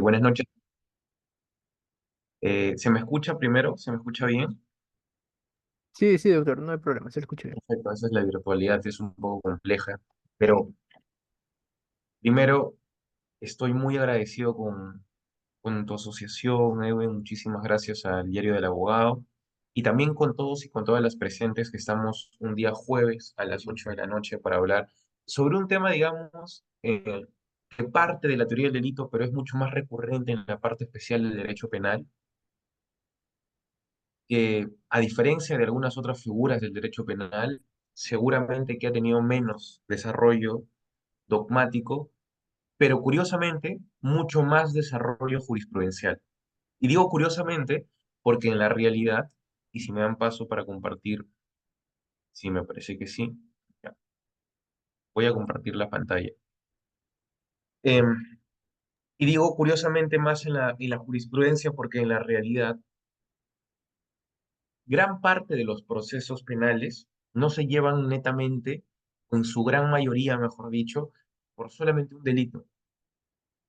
Buenas noches. ¿Se me escucha primero? ¿Se me escucha bien? Sí, sí, doctor, no hay problema, se lo escucho bien. Perfecto, a veces la virtualidad es un poco compleja, pero primero estoy muy agradecido con tu asociación, Edwin. Muchísimas gracias al Diario del Abogado y también con todos y con todas las presentes que estamos un día jueves a las 8 de la noche para hablar sobre un tema, digamos, que parte de la teoría del delito, pero es mucho más recurrente en la parte especial del derecho penal, que a diferencia de algunas otras figuras del derecho penal, seguramente que ha tenido menos desarrollo dogmático, pero curiosamente mucho más desarrollo jurisprudencial. Y digo curiosamente porque en la realidad, y si me dan paso para compartir, sí me parece que sí, ya, voy a compartir la pantalla. Em, y digo curiosamente más en la jurisprudencia porque en la realidad gran parte de los procesos penales no se llevan netamente, o en su gran mayoría, mejor dicho, por solamente un delito.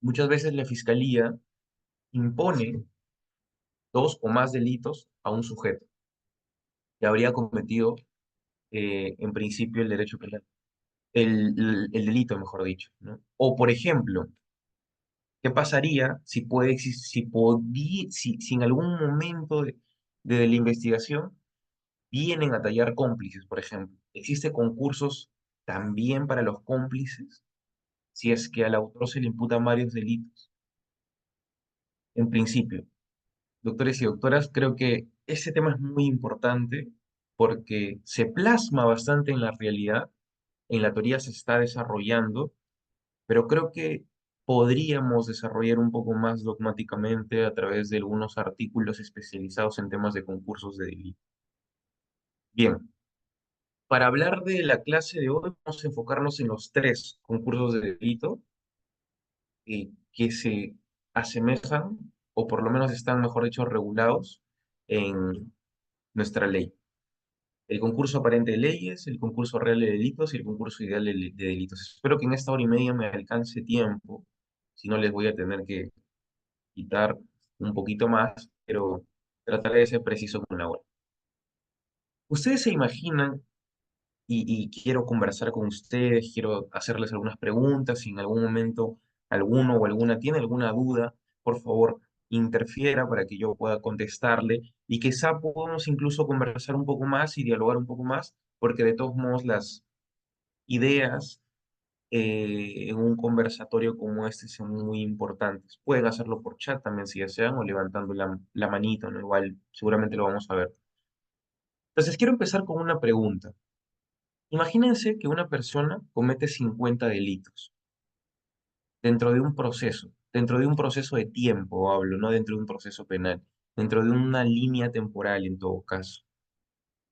Muchas veces la fiscalía impone dos o más delitos a un sujeto que habría cometido, en principio, el derecho penal, el delito, mejor dicho, ¿no? O, por ejemplo, ¿qué pasaría si puede si en algún momento de la investigación vienen a tallar cómplices, por ejemplo? ¿Existe concursos también para los cómplices si es que al autor se le imputan varios delitos? En principio, doctores y doctoras, creo que ese tema es muy importante porque se plasma bastante en la realidad, en la teoría se está desarrollando, pero creo que podríamos desarrollar un poco más dogmáticamente a través de algunos artículos especializados en temas de concursos de delito. Bien, para hablar de la clase de hoy, vamos a enfocarnos en los tres concursos de delito que se asemejan, o por lo menos están, mejor dicho, regulados en nuestra ley. El concurso aparente de leyes, el concurso real de delitos y el concurso ideal de delitos. Espero que en esta hora y media me alcance tiempo, si no les voy a tener que quitar un poquito más, pero trataré de ser preciso con la hora. ¿Ustedes se imaginan y quiero conversar con ustedes, quiero hacerles algunas preguntas, si en algún momento alguno o alguna tiene alguna duda, por favor, interfiera para que yo pueda contestarle y quizá podamos incluso conversar un poco más y dialogar un poco más, porque de todos modos las ideas en un conversatorio como este son muy importantes. Pueden hacerlo por chat también si desean o levantando la manito, ¿no? Igual seguramente lo vamos a ver. Entonces quiero empezar con una pregunta. Imagínense que una persona comete 50 delitos dentro de un proceso de tiempo, hablo, no dentro de un proceso penal, dentro de una línea temporal en todo caso.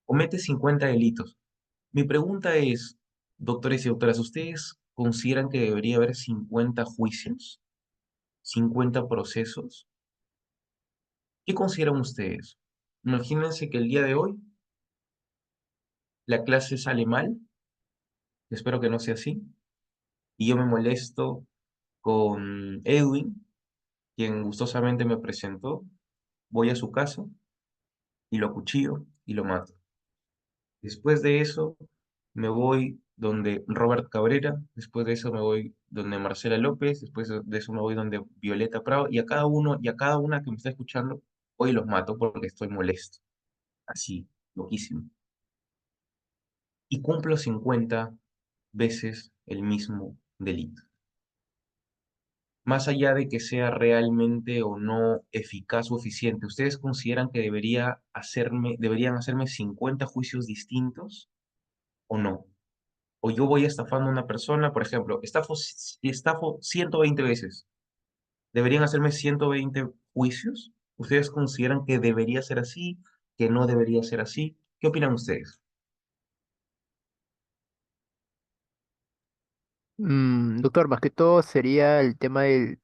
Comete 50 delitos. Mi pregunta es, doctores y doctoras, ¿ustedes consideran que debería haber 50 juicios, 50 procesos? ¿Qué consideran ustedes? Imagínense que el día de hoy la clase sale mal, espero que no sea así, y yo me molesto con Edwin, quien gustosamente me presentó, voy a su casa y lo acuchillo y lo mato. Después de eso me voy donde Robert Cabrera, después de eso me voy donde Marcela López, después de eso me voy donde Violeta Prado, y a cada uno y a cada una que me está escuchando, hoy los mato porque estoy molesto. Así, loquísimo. Y cumplo 50 veces el mismo delito. Más allá de que sea realmente o no eficaz o eficiente, ¿ustedes consideran que deberían hacerme 50 juicios distintos o no? O yo voy estafando a una persona, por ejemplo, estafo 120 veces. ¿Deberían hacerme 120 juicios? ¿Ustedes consideran que debería ser así, que no debería ser así? ¿Qué opinan ustedes? Doctor, más que todo sería el tema del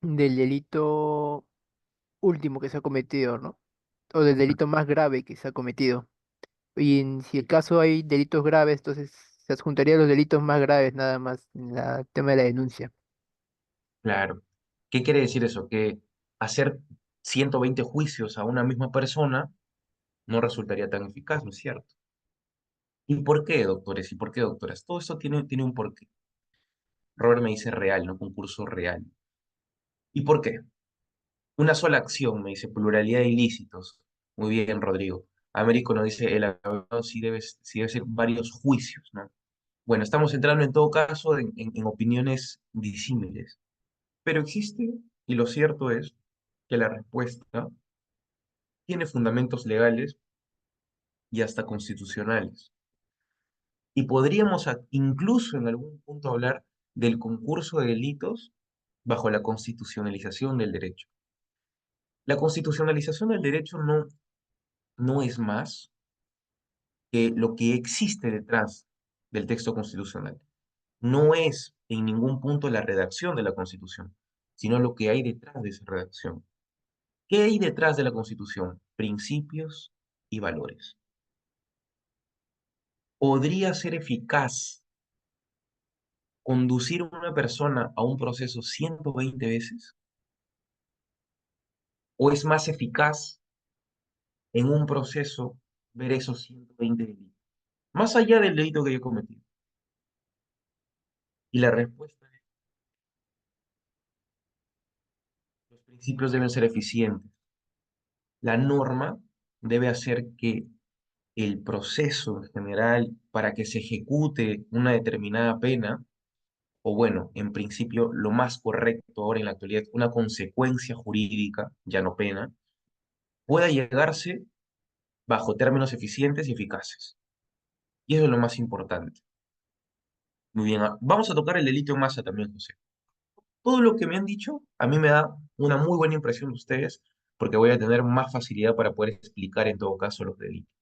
delito último que se ha cometido, ¿no? O del delito más grave que se ha cometido. Y si el caso hay delitos graves, entonces se adjuntaría los delitos más graves nada más en el tema de la denuncia. Claro. ¿Qué quiere decir eso? Que hacer 120 juicios a una misma persona no resultaría tan eficaz, ¿no es cierto? ¿Y por qué, doctores? ¿Y por qué, doctoras? Todo esto tiene un porqué. Robert me dice real, no concurso real. ¿Y por qué? Una sola acción, me dice pluralidad de ilícitos. Muy bien, Rodrigo. Américo nos dice el abogado sí debe ser varios juicios, ¿no? Bueno, estamos entrando en todo caso en opiniones disímiles, pero existe, y lo cierto es que la respuesta tiene fundamentos legales y hasta constitucionales. Y podríamos incluso en algún punto hablar del concurso de delitos bajo la constitucionalización del derecho. La constitucionalización del derecho no es más que lo que existe detrás del texto constitucional. No es en ningún punto la redacción de la Constitución, sino lo que hay detrás de esa redacción. ¿Qué hay detrás de la Constitución? Principios y valores. ¿Podría ser eficaz conducir a una persona a un proceso 120 veces? ¿O es más eficaz en un proceso ver esos 120 delitos? Más allá del delito que yo cometí. Y la respuesta es, los principios deben ser eficientes. La norma debe hacer que el proceso en general para que se ejecute una determinada pena, o bueno, en principio lo más correcto ahora en la actualidad, una consecuencia jurídica, ya no pena, pueda llegarse bajo términos eficientes y eficaces. Y eso es lo más importante. Muy bien, vamos a tocar el delito en masa también, José. Todo lo que me han dicho a mí me da una muy buena impresión de ustedes porque voy a tener más facilidad para poder explicar en todo caso los delitos,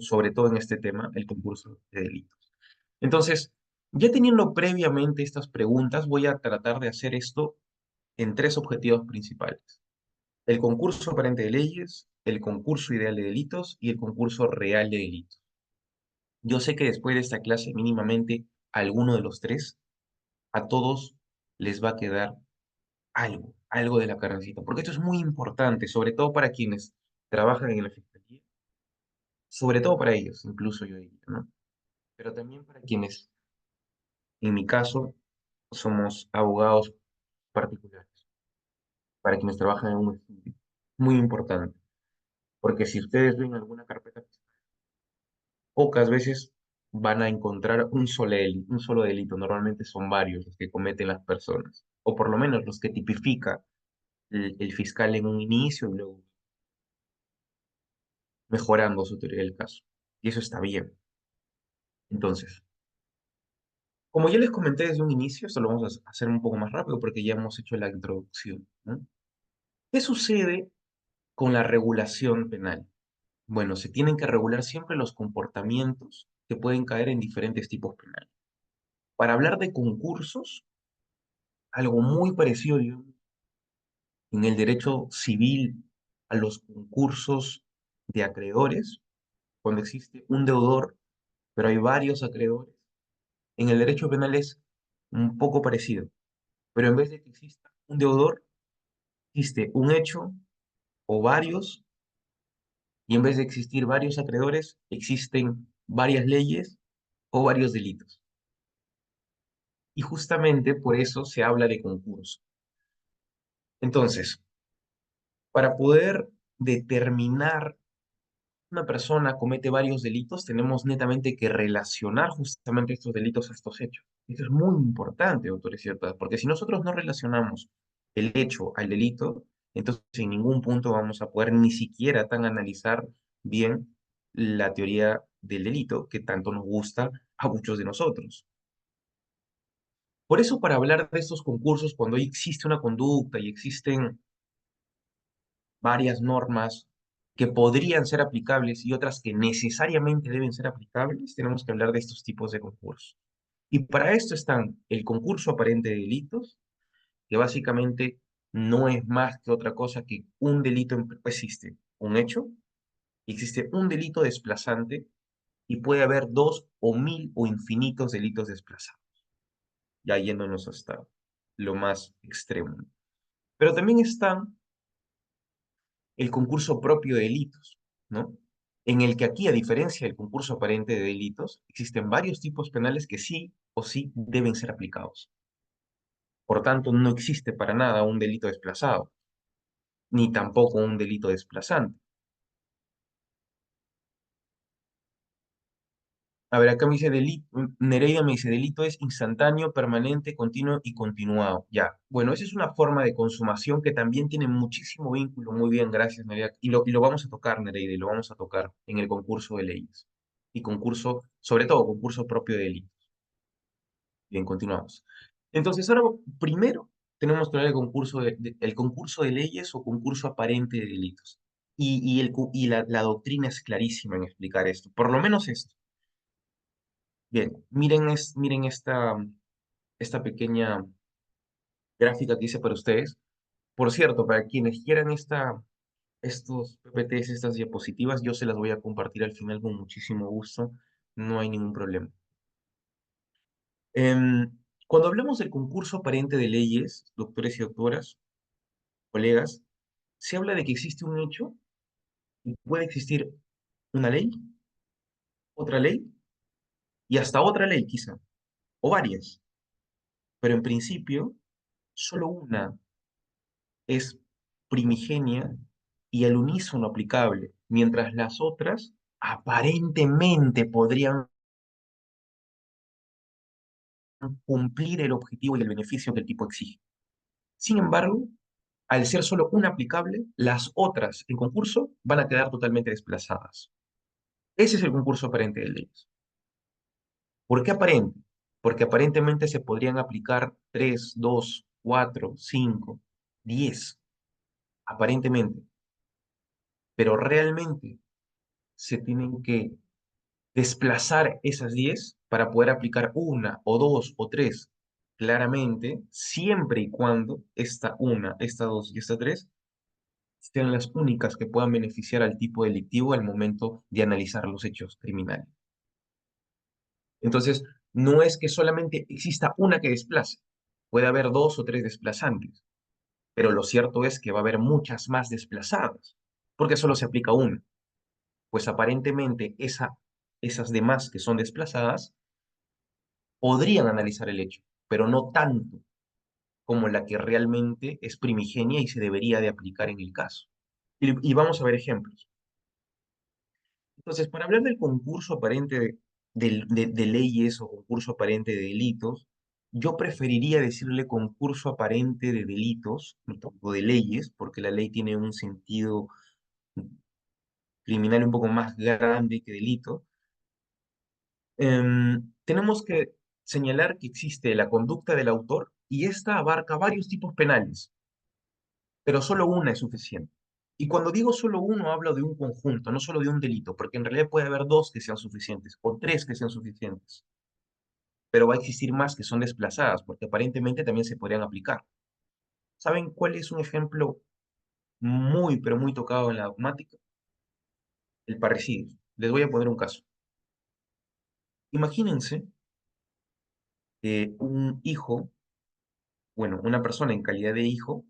sobre todo en este tema, el concurso de delitos. Entonces, ya teniendo previamente estas preguntas, voy a tratar de hacer esto en tres objetivos principales. El concurso aparente de leyes, el concurso ideal de delitos y el concurso real de delitos. Yo sé que después de esta clase, mínimamente, alguno de los tres, a todos les va a quedar algo de la carnecita, porque esto es muy importante, sobre todo para quienes trabajan en la fiscalía, sobre todo para ellos, incluso yo diría, ¿no? Pero también para quienes, en mi caso, somos abogados particulares, para quienes trabajan en un estudio. Muy importante, porque si ustedes ven alguna carpeta, pocas veces van a encontrar un solo delito, normalmente son varios los que cometen las personas, o por lo menos los que tipifica el fiscal en un inicio y luego mejorando su teoría del caso. Y eso está bien. Entonces, como ya les comenté desde un inicio, esto lo vamos a hacer un poco más rápido porque ya hemos hecho la introducción, ¿no? ¿Qué sucede con la regulación penal? Bueno, se tienen que regular siempre los comportamientos que pueden caer en diferentes tipos penales. Para hablar de concursos, algo muy parecido digamos, en el derecho civil a los concursos de acreedores, cuando existe un deudor, pero hay varios acreedores. En el derecho penal es un poco parecido, pero en vez de que exista un deudor, existe un hecho o varios, y en vez de existir varios acreedores, existen varias leyes o varios delitos. Y justamente por eso se habla de concurso. Entonces, para poder determinar una persona comete varios delitos, tenemos netamente que relacionar justamente estos delitos a estos hechos. Esto es muy importante, doctores y doctoras, porque si nosotros no relacionamos el hecho al delito, entonces en ningún punto vamos a poder ni siquiera tan analizar bien la teoría del delito que tanto nos gusta a muchos de nosotros. Por eso, para hablar de estos concursos, cuando existe una conducta y existen varias normas que podrían ser aplicables y otras que necesariamente deben ser aplicables, tenemos que hablar de estos tipos de concursos. Y para esto están el concurso aparente de delitos, que básicamente no es más que otra cosa que un delito, existe un hecho, existe un delito desplazante y puede haber dos o mil o infinitos delitos desplazados, ya yéndonos hasta lo más extremo. Pero también está el concurso propio de delitos, ¿no? En el que aquí, a diferencia del concurso aparente de delitos, existen varios tipos penales que sí o sí deben ser aplicados. Por tanto, no existe para nada un delito desplazado, ni tampoco un delito desplazante. A ver, acá me dice delito, Nereida me dice, delito es instantáneo, permanente, continuo y continuado. Ya, bueno, esa es una forma de consumación que también tiene muchísimo vínculo. Muy bien, gracias, Nereida. Y lo vamos a tocar, Nereida, y lo vamos a tocar en el concurso de leyes. Y concurso, sobre todo, concurso propio de delito. Bien, continuamos. Entonces, ahora primero tenemos que hablar del concurso el concurso de leyes o concurso aparente de delitos. Y la doctrina es clarísima en explicar esto, por lo menos esto. Bien, miren esta pequeña gráfica que hice para ustedes. Por cierto, para quienes quieran estos PPTs, estas diapositivas, yo se las voy a compartir al final con muchísimo gusto. No hay ningún problema. Em, Cuando hablamos del concurso aparente de leyes, doctores y doctoras, colegas, se habla de que existe un hecho y puede existir una ley, otra ley y hasta otra ley quizá, o varias, pero en principio solo una es primigenia y al unísono aplicable, mientras las otras aparentemente podrían cumplir el objetivo y el beneficio que el tipo exige. Sin embargo, al ser solo una aplicable, las otras en concurso van a quedar totalmente desplazadas. Ese es el concurso aparente de leyes. ¿Por qué aparente? Porque aparentemente se podrían aplicar 3, 2, 4, 5, 10, aparentemente, pero realmente se tienen que desplazar esas 10 para poder aplicar una o dos o tres claramente, siempre y cuando esta una, esta dos y esta tres sean las únicas que puedan beneficiar al tipo delictivo al momento de analizar los hechos criminales. Entonces, no es que solamente exista una que desplace, puede haber dos o tres desplazantes, pero lo cierto es que va a haber muchas más desplazadas, porque solo se aplica una, pues aparentemente esas demás que son desplazadas podrían analizar el hecho, pero no tanto como la que realmente es primigenia y se debería de aplicar en el caso. Y vamos a ver ejemplos. Entonces, para hablar del concurso aparente de leyes o concurso aparente de delitos, yo preferiría decirle concurso aparente de delitos, no tanto de leyes, porque la ley tiene un sentido criminal un poco más grande que delito. Tenemos que señalar que existe la conducta del autor y esta abarca varios tipos penales, pero solo una es suficiente. Y cuando digo solo uno, hablo de un conjunto, no solo de un delito, porque en realidad puede haber dos que sean suficientes o tres que sean suficientes, pero va a existir más que son desplazadas, porque aparentemente también se podrían aplicar. ¿Saben cuál es un ejemplo muy, pero muy tocado en la dogmática? El parricidio. Les voy a poner un caso. Imagínense que un hijo, bueno, una persona en calidad de hijo,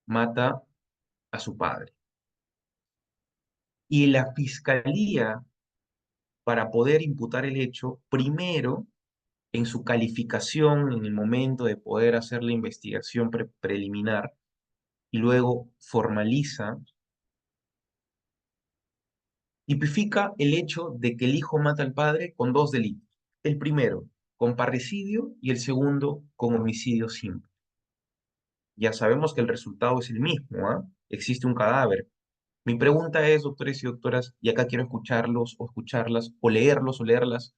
mata a su padre. Y la fiscalía, para poder imputar el hecho, primero en su calificación en el momento de poder hacer la investigación preliminar y luego formaliza, tipifica el hecho de que el hijo mata al padre con dos delitos. El primero, con parricidio y el segundo, con homicidio simple. Ya sabemos que el resultado es el mismo, ¿ah? Existe un cadáver. Mi pregunta es, doctores y doctoras, y acá quiero escucharlos o escucharlas, o leerlos o leerlas,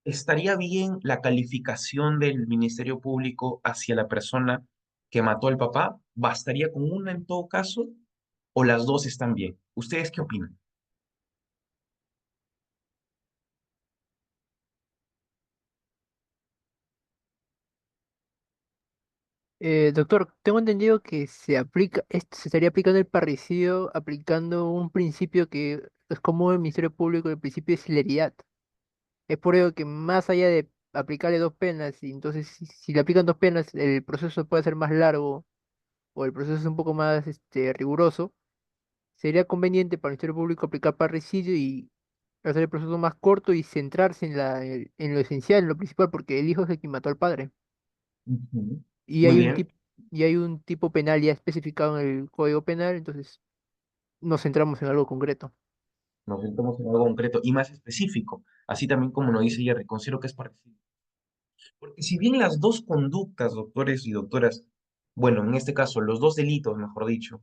¿estaría bien la calificación del Ministerio Público hacia la persona que mató al papá? ¿Bastaría con una en todo caso? ¿O las dos están bien? ¿Ustedes qué opinan? Doctor, tengo entendido que se aplica, esto se estaría aplicando el parricidio aplicando un principio que es común en el Ministerio Público, el principio de celeridad. Es por ello que más allá de aplicarle dos penas, y entonces si le aplican dos penas, el proceso puede ser más largo, o el proceso es un poco más riguroso, sería conveniente para el Ministerio Público aplicar parricidio y hacer el proceso más corto y centrarse en lo esencial, en lo principal, porque el hijo es el que mató al padre. Ujú. Y Muy hay un bien, tip, y hay un tipo penal ya especificado en el Código Penal, entonces nos centramos en algo concreto. nos centramos en algo concreto y más específico, así también como nos dice Jerry, considero que es parecido. Porque si bien las dos conductas, doctores y doctoras, bueno, en este caso, los dos delitos, mejor dicho,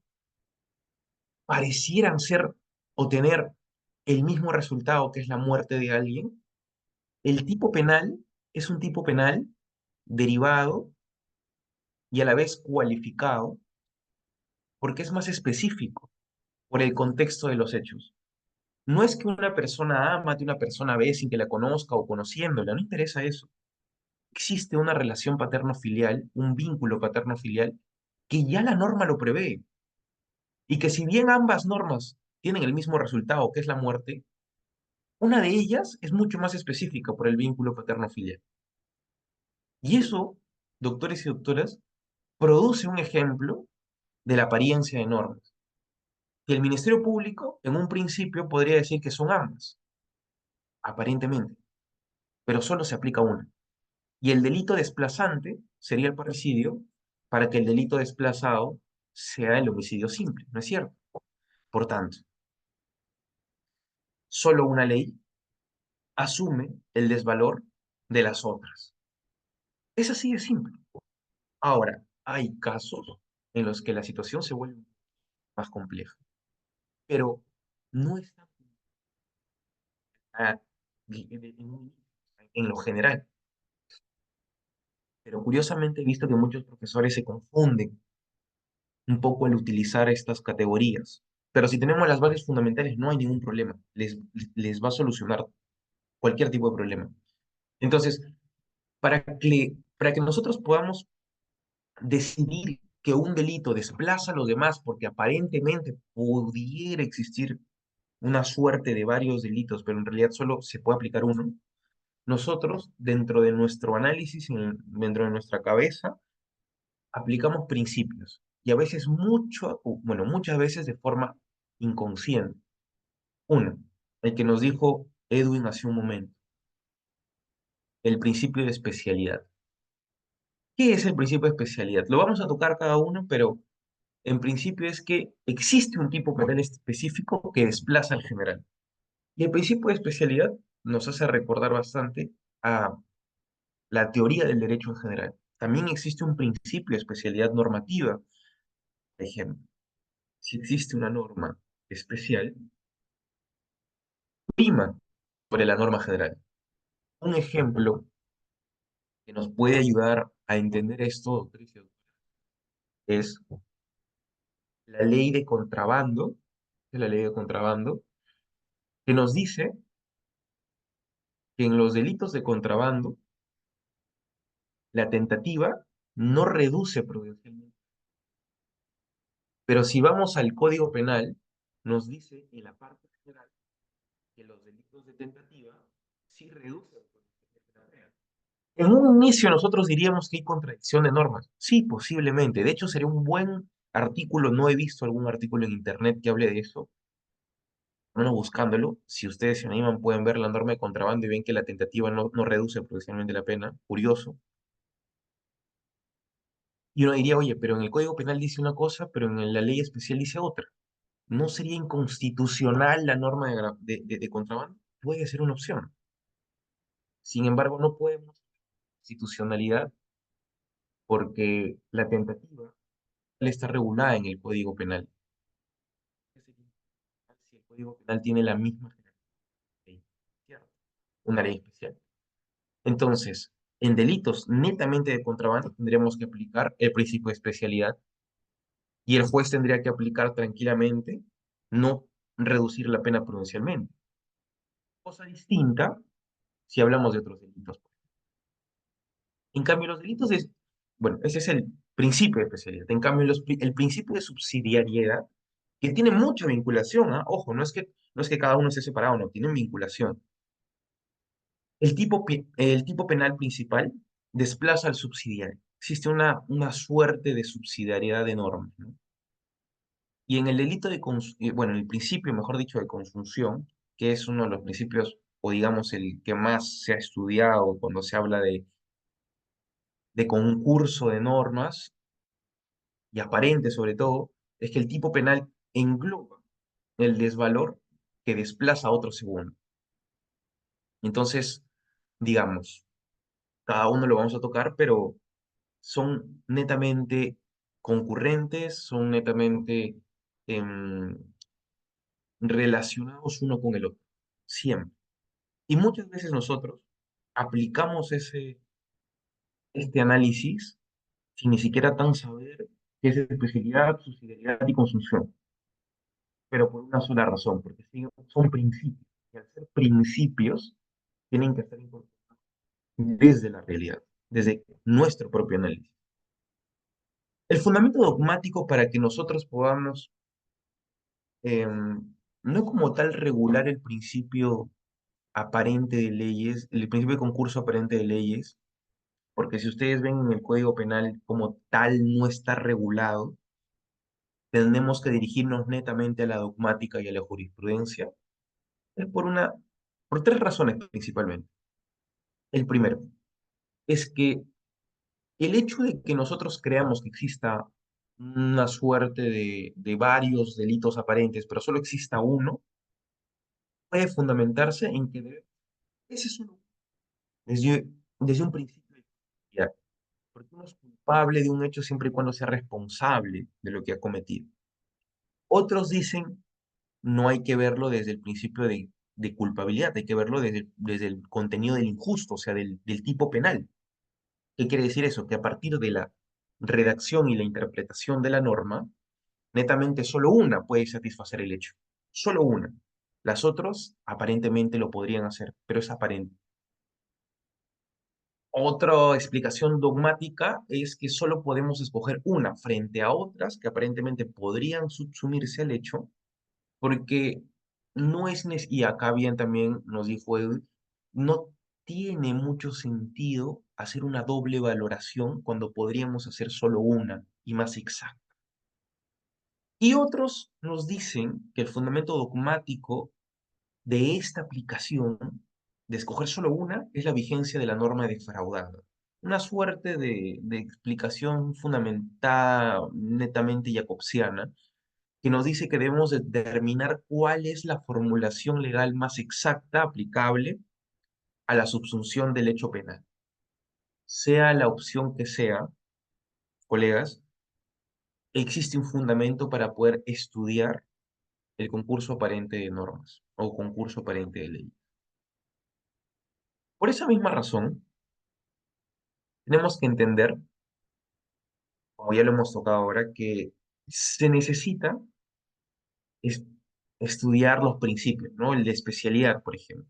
parecieran ser o tener el mismo resultado que es la muerte de alguien, el tipo penal es un tipo penal derivado y a la vez cualificado porque es más específico por el contexto de los hechos. No es que una persona A mate a una persona B sin que la conozca o conociéndola, no interesa eso. Existe una relación paterno-filial, un vínculo paterno-filial, que ya la norma lo prevé. Y que si bien ambas normas tienen el mismo resultado, que es la muerte, una de ellas es mucho más específica por el vínculo paterno-filial. Y eso, doctores y doctoras, produce un ejemplo de la apariencia de normas, que el Ministerio Público en un principio podría decir que son ambas, aparentemente, pero solo se aplica una. Y el delito desplazante sería el parricidio para que el delito desplazado sea el homicidio simple, ¿no es cierto? Por tanto, solo una ley asume el desvalor de las otras. Es así de simple. Ahora, hay casos en los que la situación se vuelve más compleja, pero no está ah, en lo general. Pero curiosamente he visto que muchos profesores se confunden un poco al utilizar estas categorías. Pero si tenemos las bases fundamentales, no hay ningún problema. Les va a solucionar cualquier tipo de problema. Entonces, para que nosotros podamos decidir que un delito desplaza a los demás porque aparentemente pudiera existir una suerte de varios delitos, pero en realidad solo se puede aplicar uno, nosotros, dentro de nuestro análisis, dentro de nuestra cabeza, aplicamos principios y a veces bueno, muchas veces de forma inconsciente. Uno, el que nos dijo Edwin hace un momento, el principio de especialidad. ¿Qué es el principio de especialidad? Lo vamos a tocar cada uno, pero en principio es que existe un tipo penal específico que desplaza al general. Y el principio de especialidad nos hace recordar bastante a la teoría del derecho en general. También existe un principio de especialidad normativa. Por ejemplo, si existe una norma especial, prima sobre la norma general. Un ejemplo que nos puede ayudar a entender esto, doctores y doctoras, es la ley de contrabando, es la ley de contrabando, que nos dice que en los delitos de contrabando, la tentativa no reduce prudencialmente. Pero si vamos al Código Penal, nos dice en la parte general que los delitos de tentativa sí reducen prudencialmente. En un inicio nosotros diríamos que hay contradicción de normas. Sí, posiblemente. De hecho, sería un buen artículo. No he visto algún artículo en internet que hable de eso. Bueno, buscándolo, si ustedes se animan, pueden ver la norma de contrabando y ven que la tentativa no reduce proporcionalmente la pena. Curioso. Y uno diría, oye, pero en el Código Penal dice una cosa, pero en la ley especial dice otra. ¿No sería inconstitucional la norma de contrabando? Puede ser una opción. Sin embargo, no podemos constitucionalidad porque la tentativa está regulada en el Código Penal. ¿Qué sería si el Código Penal tiene la misma ley? ¿Cierto? Una ley especial. Entonces, en delitos netamente de contrabando tendríamos que aplicar el principio de especialidad y el juez tendría que aplicar tranquilamente, no reducir la pena prudencialmente. Cosa distinta si hablamos de otros delitos. En cambio, los delitos de... Bueno, ese es el principio de especialidad. En cambio, el principio de subsidiariedad, que tiene mucha vinculación, ¿ah? Ojo, no es que cada uno esté separado, no, tienen vinculación. El tipo penal principal desplaza al subsidiario. existe una suerte de subsidiariedad de normas, ¿no? Y en el delito de, bueno, en el principio, mejor dicho, de consunción, que es uno de los principios, o digamos, el que más se ha estudiado cuando se habla de concurso de normas, y aparente sobre todo, es que el tipo penal engloba el desvalor que desplaza a otro segundo. Entonces, digamos, cada uno lo vamos a tocar, pero son netamente concurrentes, son netamente em, relacionados uno con el otro, siempre. Y muchas veces nosotros aplicamos este análisis sin ni siquiera tan saber qué es especialidad, subsidiariedad y consunción, pero por una sola razón, porque son principios, y al ser principios, tienen que estar incorporados desde la realidad, desde nuestro propio análisis. El fundamento dogmático para que nosotros podamos, no como tal regular el principio aparente de leyes, el principio de concurso aparente de leyes, porque si ustedes ven en el Código Penal como tal no está regulado, tenemos que dirigirnos netamente a la dogmática y a la jurisprudencia, es por tres razones principalmente. El primero es que el hecho de que nosotros creamos que exista una suerte de varios delitos aparentes, pero solo exista uno, puede fundamentarse en que ese es uno, desde un principio de identidad, porque uno es culpable de un hecho siempre y cuando sea responsable de lo que ha cometido. Otros dicen, no hay que verlo desde el principio de culpabilidad, hay que verlo desde el contenido del injusto, o sea, del tipo penal. ¿Qué quiere decir eso? Que a partir de la redacción y la interpretación de la norma, netamente solo una puede satisfacer el hecho. Solo una. Las otras aparentemente lo podrían hacer, pero es aparente. Otra explicación dogmática es que solo podemos escoger una frente a otras que aparentemente podrían subsumirse al hecho, porque no es, y acá bien también nos dijo Edwin, no tiene mucho sentido hacer una doble valoración cuando podríamos hacer solo una y más exacta. Y otros nos dicen que el fundamento dogmático de esta aplicación, de escoger solo una, es la vigencia de la norma defraudada. Una suerte de explicación fundamentada netamente jacobsiana, que nos dice que debemos determinar cuál es la formulación legal más exacta aplicable a la subsunción del hecho penal. Sea la opción que sea, colegas, existe un fundamento para poder estudiar el concurso aparente de normas o concurso aparente de ley. Por esa misma razón, tenemos que entender, como ya lo hemos tocado ahora, que se necesita es- estudiar los principios, ¿no? El de especialidad, por ejemplo.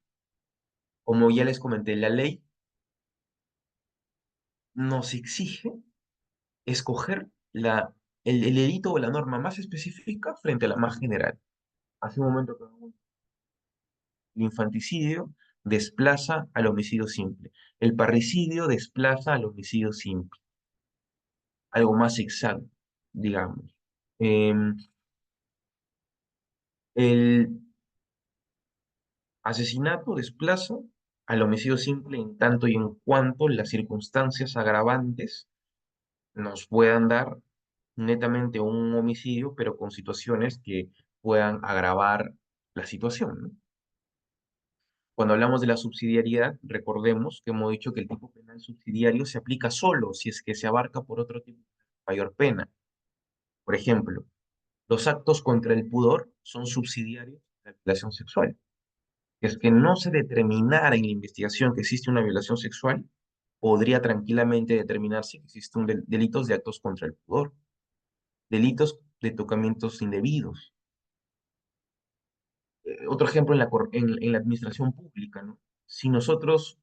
Como ya les comenté, la ley nos exige escoger el delito o la norma más específica frente a la más general. Hace un momento que el infanticidio desplaza al homicidio simple. El parricidio desplaza al homicidio simple. Algo más exacto, digamos. Em, el asesinato desplaza al homicidio simple en tanto y en cuanto las circunstancias agravantes nos puedan dar netamente un homicidio, pero con situaciones que puedan agravar la situación, ¿no? Cuando hablamos de la subsidiariedad, recordemos que hemos dicho que el tipo penal subsidiario se aplica solo si es que se abarca por otro tipo de mayor pena. Por ejemplo, los actos contra el pudor son subsidiarios de la violación sexual. Es que no se determinara en la investigación que existe una violación sexual, podría tranquilamente determinarse que existen delitos de actos contra el pudor, delitos de tocamientos indebidos. Otro ejemplo en la administración pública, ¿no? Si nosotros,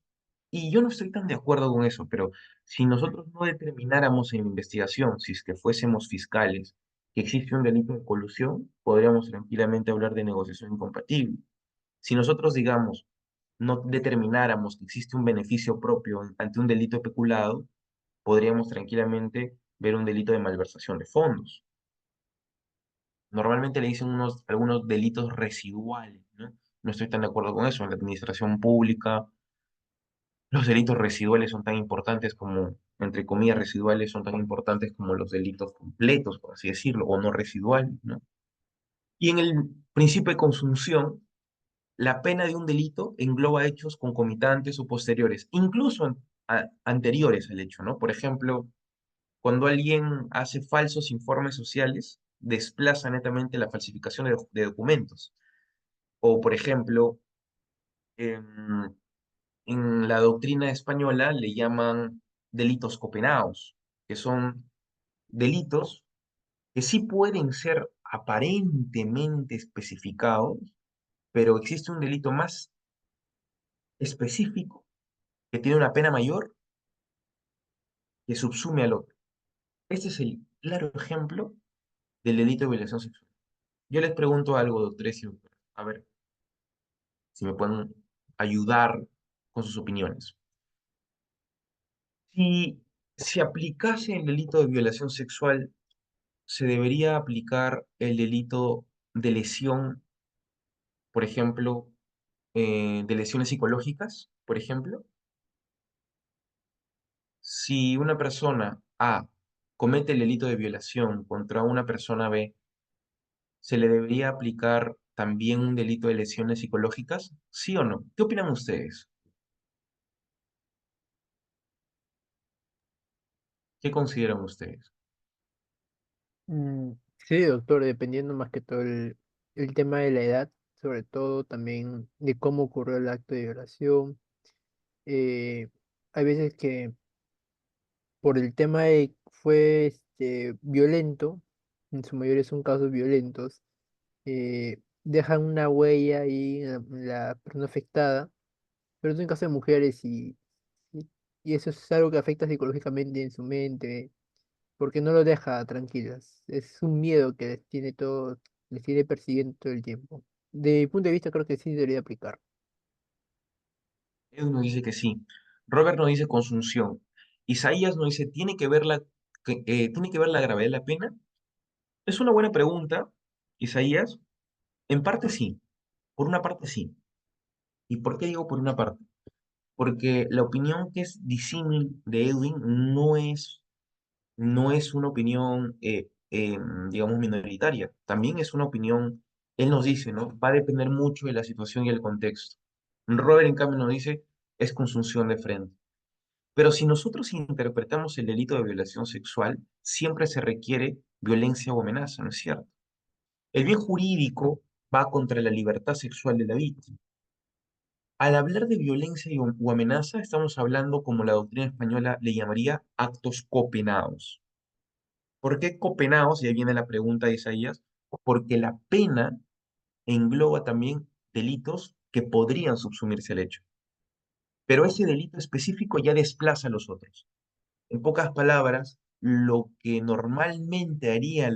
y yo no estoy tan de acuerdo con eso, pero si nosotros no determináramos en la investigación, si es que fuésemos fiscales, que existe un delito de colusión, podríamos tranquilamente hablar de negociación incompatible. Si nosotros, digamos, no determináramos que existe un beneficio propio ante un delito de peculado, podríamos tranquilamente ver un delito de malversación de fondos. Normalmente le dicen algunos delitos residuales, ¿no? No estoy tan de acuerdo con eso. En la administración pública, los delitos residuales son tan importantes como, entre comillas, residuales son tan importantes como los delitos completos, por así decirlo, o no residuales, ¿no? Y en el principio de consunción, la pena de un delito engloba hechos concomitantes o posteriores, incluso anteriores al hecho, ¿no? Por ejemplo, cuando alguien hace falsos informes sociales, desplaza netamente la falsificación de documentos. O, por ejemplo, en, en la doctrina española le llaman delitos copenados, que son delitos que sí pueden ser aparentemente especificados, pero existe un delito más específico que tiene una pena mayor que subsume al otro. Este es el claro ejemplo del delito de violación sexual. Yo les pregunto algo, doctores y doctoras, a ver si me pueden ayudar con sus opiniones. Si se aplicase el delito de violación sexual, ¿se debería aplicar el delito de lesión, por ejemplo, de lesiones psicológicas, por ejemplo? Si una persona A comete el delito de violación contra una persona B, ¿se le debería aplicar también un delito de lesiones psicológicas? ¿Sí o no? ¿Qué opinan ustedes? ¿Qué consideran ustedes? Mm, sí, doctor, dependiendo más que todo el tema de la edad, sobre todo también de cómo ocurrió el acto de violación. Hay veces que por el tema de fue violento, en su mayoría son casos violentos, dejan una huella ahí en la persona afectada, pero es en caso de mujeres y, y eso es algo que afecta psicológicamente en su mente, porque no lo deja tranquilas. Es un miedo que les tiene persiguiendo todo el tiempo. De mi punto de vista, creo que sí debería aplicar. Edu nos dice que sí. Robert nos dice consunción. Isaías nos dice, ¿tiene que ver la gravedad de la pena? Es una buena pregunta, Isaías. En parte sí, por una parte sí. ¿Y por qué digo por una parte? Porque la opinión que es disímil de Edwin no es una opinión, digamos, minoritaria. También es una opinión, él nos dice, ¿no? Va a depender mucho de la situación y el contexto. Robert, en cambio, nos dice, es consunción de frente. Pero si nosotros interpretamos el delito de violación sexual, siempre se requiere violencia o amenaza, ¿no es cierto? El bien jurídico va contra la libertad sexual de la víctima. Al hablar de violencia o amenaza, estamos hablando, como la doctrina española le llamaría, actos copenados. ¿Por qué copenados? Y ahí viene la pregunta de Isaías. Porque la pena engloba también delitos que podrían subsumirse al hecho. Pero ese delito específico ya desplaza a los otros. En pocas palabras, lo que normalmente haría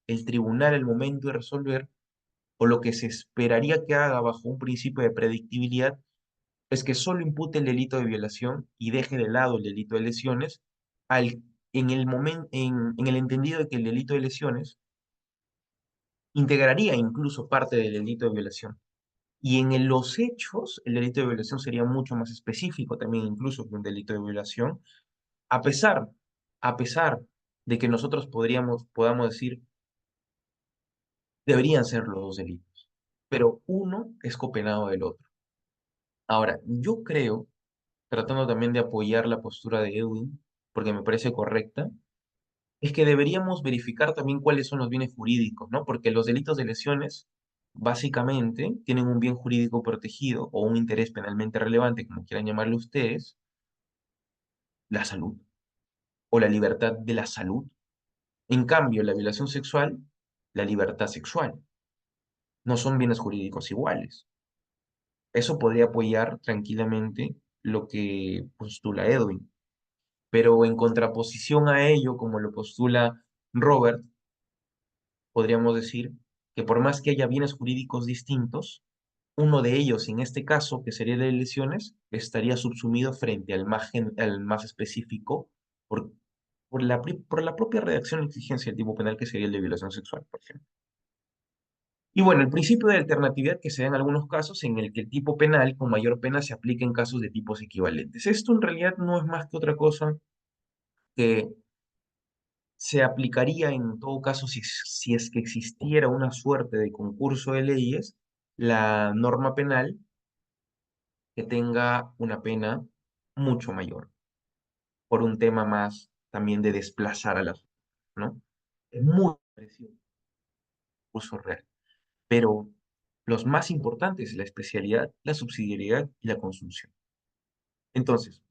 el tribunal al momento de resolver, o lo que se esperaría que haga bajo un principio de predictibilidad, es que solo impute el delito de violación y deje de lado el delito de lesiones, en el entendido de que el delito de lesiones integraría incluso parte del delito de violación. Y los hechos, el delito de violación sería mucho más específico también incluso que un delito de violación, a pesar, a pesar de que nosotros podamos decir, deberían ser los dos delitos, pero uno es copenado del otro. Ahora, yo creo, tratando también de apoyar la postura de Edwin, porque me parece correcta, es que deberíamos verificar también cuáles son los bienes jurídicos, ¿no? Porque los delitos de lesiones básicamente tienen un bien jurídico protegido o un interés penalmente relevante, como quieran llamarlo ustedes, la salud o la libertad de la salud. En cambio, la violación sexual, la libertad sexual, no son bienes jurídicos iguales. Eso podría apoyar tranquilamente lo que postula Edwin. Pero en contraposición a ello, como lo postula Robert, podríamos decir que por más que haya bienes jurídicos distintos, uno de ellos, en este caso, que sería de lesiones, estaría subsumido frente al más específico, por la propia redacción y exigencia del tipo penal que sería el de violación sexual, por ejemplo. Y bueno, el principio de alternatividad que se da en algunos casos en el que el tipo penal con mayor pena se aplica en casos de tipos equivalentes. Esto en realidad no es más que otra cosa que se aplicaría en todo caso si es que existiera una suerte de concurso de leyes, la norma penal que tenga una pena mucho mayor, por un tema más también de desplazar a las, ¿no? Es muy parecido al concurso real, pero los más importantes, la especialidad, la subsidiariedad y la consunción. Entonces,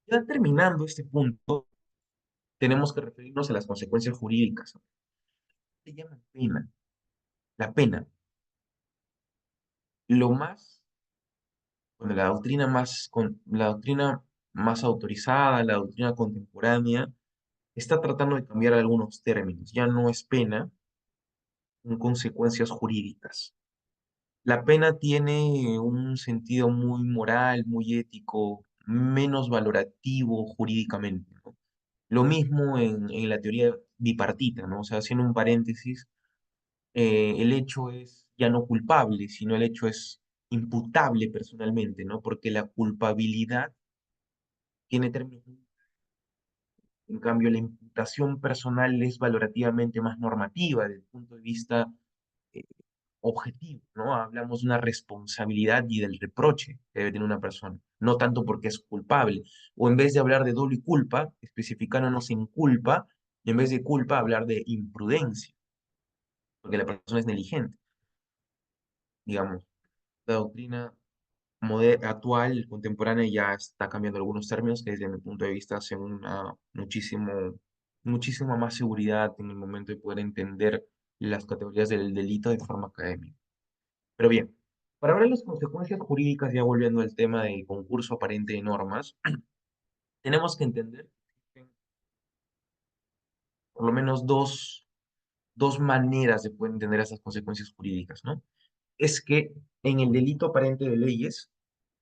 ya terminando este punto, tenemos que referirnos a las consecuencias jurídicas. Se llama pena. La pena, lo más, bueno, la doctrina más autorizada, la doctrina contemporánea, está tratando de cambiar algunos términos. Ya no es pena con consecuencias jurídicas. La pena tiene un sentido muy moral, muy ético, menos valorativo jurídicamente, ¿no? Lo mismo en la teoría bipartita, ¿no? O sea, haciendo un paréntesis, el hecho es ya no culpable, sino el hecho es imputable personalmente, ¿no? Porque la culpabilidad tiene términos. En cambio, la imputación personal es valorativamente más normativa desde el punto de vista eh, objetivo, ¿no? Hablamos de una responsabilidad y del reproche que debe tener una persona, no tanto porque es culpable. O en vez de hablar de doble culpa, especificándonos en culpa, y en vez de culpa, hablar de imprudencia, porque la persona es negligente, digamos. La doctrina actual, contemporánea, ya está cambiando algunos términos que desde mi punto de vista hacen muchísima más seguridad en el momento de poder entender las categorías del delito de forma académica. Pero bien, para hablar de las consecuencias jurídicas, ya volviendo al tema del concurso aparente de normas, tenemos que entender que existen por lo menos dos maneras de poder entender esas consecuencias jurídicas, ¿no? Es que en el delito aparente de leyes,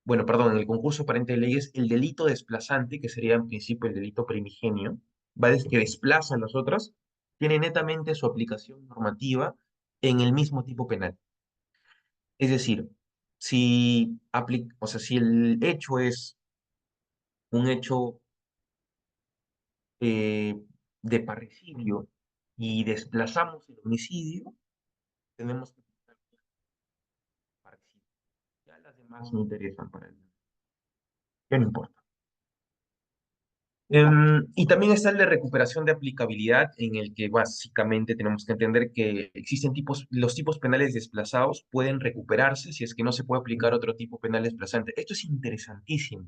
bueno, perdón, en el concurso aparente de leyes, el delito desplazante, que sería en principio el delito primigenio, va desde que desplaza a las otras, tiene netamente su aplicación normativa en el mismo tipo penal. Es decir, o sea, si el hecho es un hecho eh, de parricidio y desplazamos el homicidio, tenemos que aplicar el parricidio. Ya las demás no interesan para él. Ya no importa. Y también está el de recuperación de aplicabilidad, en el que básicamente tenemos que entender que existen los tipos penales desplazados pueden recuperarse si es que no se puede aplicar otro tipo penal desplazante. Esto es interesantísimo.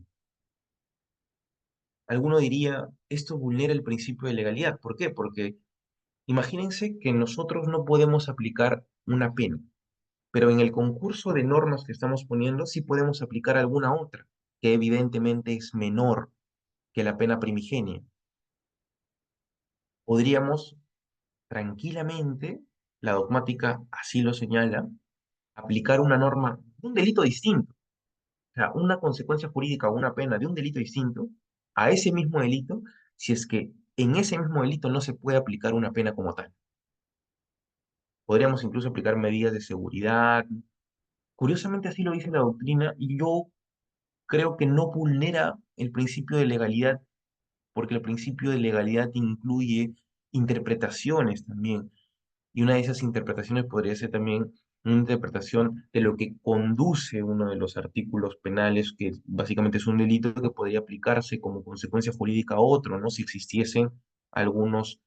Alguno diría, esto vulnera el principio de legalidad. ¿Por qué? Porque imagínense que nosotros no podemos aplicar una pena, pero en el concurso de normas que estamos poniendo sí podemos aplicar alguna otra, que evidentemente es menor que la pena primigenia. Podríamos tranquilamente, la dogmática así lo señala, aplicar una norma, un delito distinto, o sea, una consecuencia jurídica o una pena de un delito distinto a ese mismo delito, si es que en ese mismo delito no se puede aplicar una pena como tal. Podríamos incluso aplicar medidas de seguridad. Curiosamente así lo dice la doctrina y yo creo que no vulnera el principio de legalidad, porque el principio de legalidad incluye interpretaciones también. Y una de esas interpretaciones podría ser también una interpretación de lo que conduce uno de los artículos penales, que básicamente es un delito que podría aplicarse como consecuencia jurídica a otro, ¿no? Si existiesen algunos,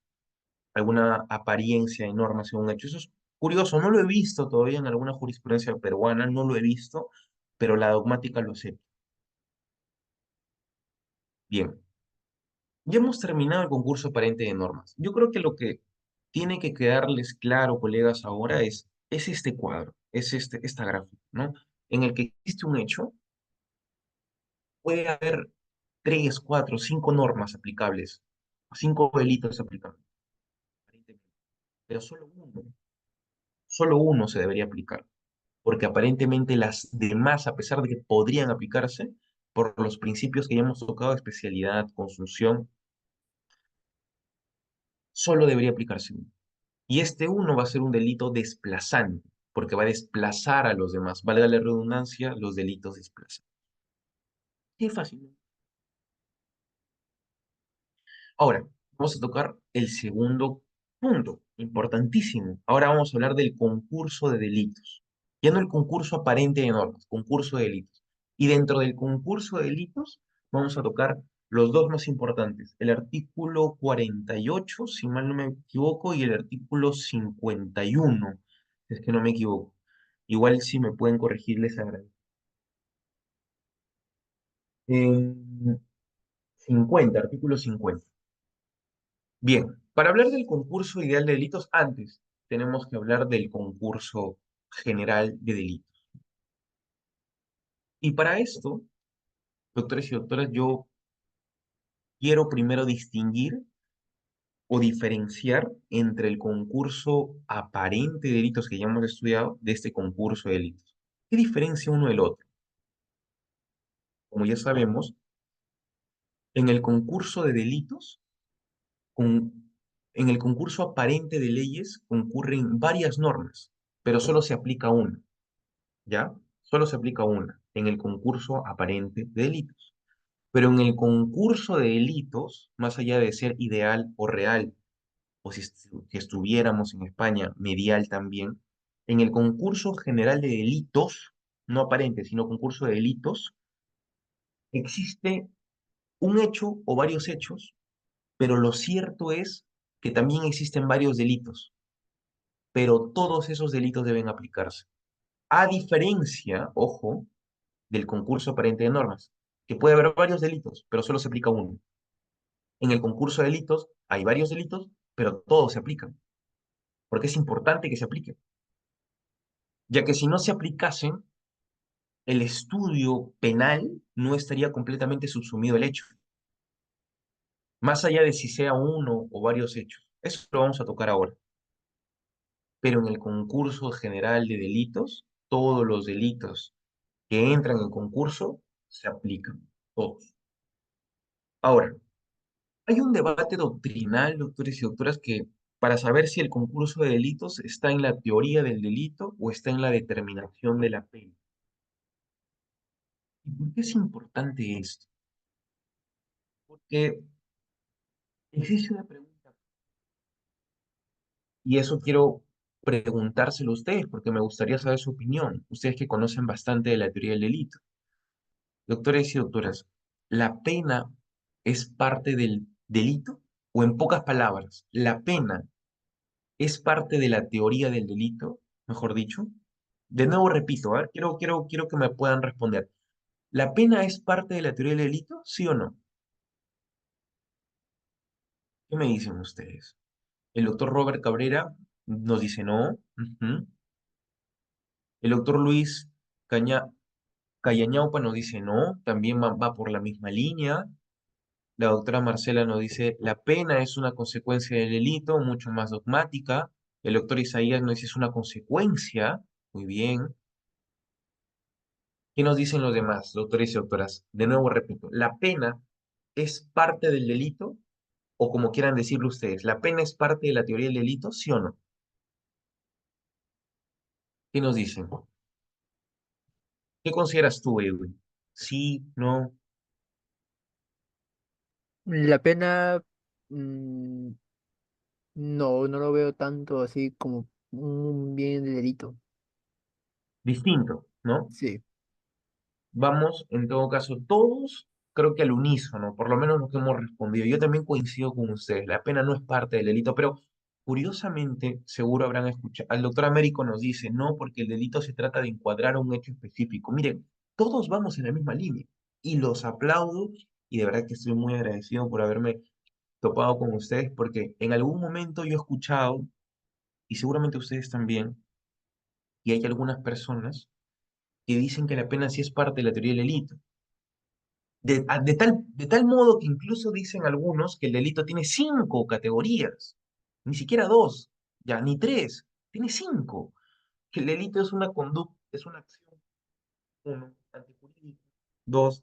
alguna apariencia de normas en un hecho. Eso es curioso, no lo he visto todavía en alguna jurisprudencia peruana, no lo he visto, pero la dogmática lo acepta. Bien, ya hemos terminado el concurso aparente de normas. Yo creo que lo que tiene que quedarles claro, colegas, ahora es este cuadro, esta gráfica, ¿no? En el que existe un hecho, puede haber tres, cuatro, cinco normas aplicables, cinco delitos aplicables, aparentemente, pero solo uno se debería aplicar, porque aparentemente las demás, a pesar de que podrían aplicarse, por los principios que ya hemos tocado, especialidad, consunción, solo debería aplicarse uno. Y este uno va a ser un delito desplazante, porque va a desplazar a los demás. Valga la redundancia, los delitos desplazan. Qué fácil, ¿no? Ahora, vamos a tocar el segundo punto, importantísimo. Ahora vamos a hablar del concurso de delitos. Ya no el concurso aparente de normas, concurso de delitos. Y dentro del concurso de delitos vamos a tocar los dos más importantes, el artículo 48, si mal no me equivoco, y el artículo 51, si es que no me equivoco. Igual si me pueden corregir, les agradezco. 50, artículo 50. Bien, para hablar del concurso ideal de delitos, antes tenemos que hablar del concurso general de delitos. Y para esto, doctores y doctoras, yo quiero primero distinguir o diferenciar entre el concurso aparente de delitos que ya hemos estudiado de este concurso de delitos. ¿Qué diferencia uno del otro? Como ya sabemos, en el concurso de delitos, con- en el concurso aparente de leyes concurren varias normas, pero solo se aplica una. ¿Ya? Solo se aplica una, en el concurso aparente de delitos. Pero en el concurso de delitos, más allá de ser ideal o real, o si estuviéramos en España, medial también, en el concurso general de delitos, no aparente, sino concurso de delitos, existe un hecho o varios hechos, pero lo cierto es que también existen varios delitos, pero todos esos delitos deben aplicarse. A diferencia, ojo, del concurso aparente de normas, que puede haber varios delitos, pero solo se aplica uno. En el concurso de delitos hay varios delitos, pero todos se aplican, porque es importante que se apliquen, ya que si no se aplicasen, el estudio penal no estaría completamente subsumido al hecho, más allá de si sea uno o varios hechos. Eso lo vamos a tocar ahora. Pero en el concurso general de delitos, todos los delitos que entran en concurso se aplican, todos. Ahora, hay un debate doctrinal, doctores y doctoras, que para saber si el concurso de delitos está en la teoría del delito o está en la determinación de la pena. ¿Y por qué es importante esto? Porque existe una pregunta, y eso quiero preguntárselo a ustedes, porque me gustaría saber su opinión, ustedes que conocen bastante de la teoría del delito. Doctores y doctoras, ¿la pena es parte del delito? O en pocas palabras, ¿la pena es parte de la teoría del delito, mejor dicho? De nuevo repito, ¿ah? Quiero que me puedan responder. ¿La pena es parte de la teoría del delito? ¿Sí o no? ¿Qué me dicen ustedes? El doctor Robert Cabrera nos dice no. Ujú. El doctor Luis Caña, Callañaupa nos dice no, también va por la misma línea. La doctora Marcela nos dice la pena es una consecuencia del delito, mucho más dogmática. El doctor Isaías nos dice es una consecuencia. Muy bien. ¿Qué nos dicen los demás, doctores y doctoras? De nuevo repito, ¿la pena es parte del delito? O como quieran decirlo ustedes, ¿la pena es parte de la teoría del delito? ¿Sí o no? ¿Qué nos dicen? ¿Qué consideras tú, Edwin? ¿Sí? ¿No? La pena, mm, no, no lo veo tanto así como un bien de delito. Distinto, ¿no? Sí. Vamos, en todo caso, todos, creo que al unísono, por lo menos lo que hemos respondido. Yo también coincido con ustedes, la pena no es parte del delito, pero curiosamente, seguro habrán escuchado, al doctor Américo nos dice, no, porque el delito se trata de encuadrar un hecho específico. Miren, todos vamos en la misma línea y los aplaudo y de verdad que estoy muy agradecido por haberme topado con ustedes, porque en algún momento yo he escuchado, y seguramente ustedes también, y hay algunas personas que dicen que la pena sí es parte de la teoría del delito. De tal modo que incluso dicen algunos que el delito tiene cinco categorías, ni siquiera dos, ya, ni tres, tiene cinco. Que el delito es una conducta, es una acción, uno, antijurídica, dos,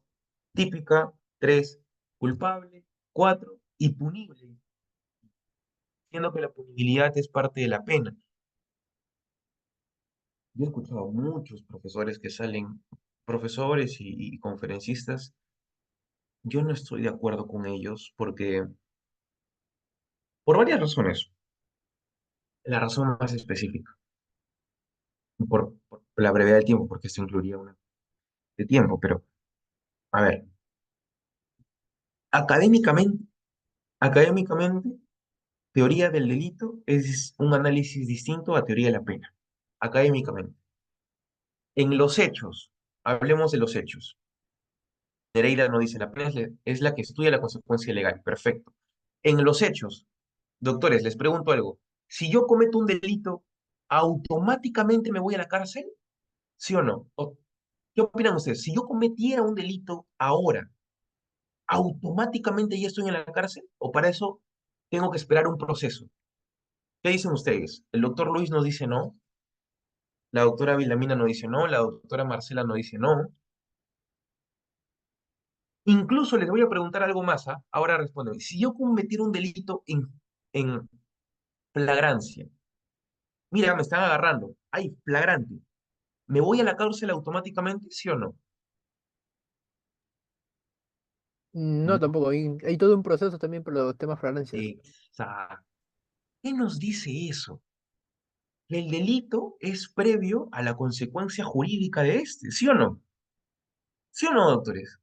típica, tres, culpable, cuatro, y punible. diciendo que la punibilidad es parte de la pena. Yo he escuchado a muchos profesores que salen, profesores y conferencistas. Yo no estoy de acuerdo con ellos porque, por varias razones. La razón más específica, por la brevedad del tiempo, porque esto incluiría una de tiempo, pero a ver, académicamente, académicamente, teoría del delito es un análisis distinto a teoría de la pena, académicamente. En los hechos, hablemos de los hechos. Nereida no dice la pena es la que estudia la consecuencia legal, perfecto. En los hechos, doctores, les pregunto algo. Si yo cometo un delito, ¿automáticamente me voy a la cárcel? ¿Sí o no? ¿Qué opinan ustedes? Si yo cometiera un delito ahora, ¿automáticamente ya estoy en la cárcel? ¿O para eso tengo que esperar un proceso? ¿Qué dicen ustedes? El doctor Luis nos dice no, la doctora Vilamina nos dice no, la doctora Marcela nos dice no. Incluso les voy a preguntar algo más, ¿ah? Ahora responden. Si yo cometiera un delito en flagrancia, mira, me están agarrando, hay flagrante, ¿me voy a la cárcel automáticamente, sí o no? No, tampoco. Hay todo un proceso también por los temas fragancias. Exacto. ¿Qué nos dice eso? Que el delito es previo a la consecuencia jurídica de este, ¿sí o no? ¿Sí o no, doctores?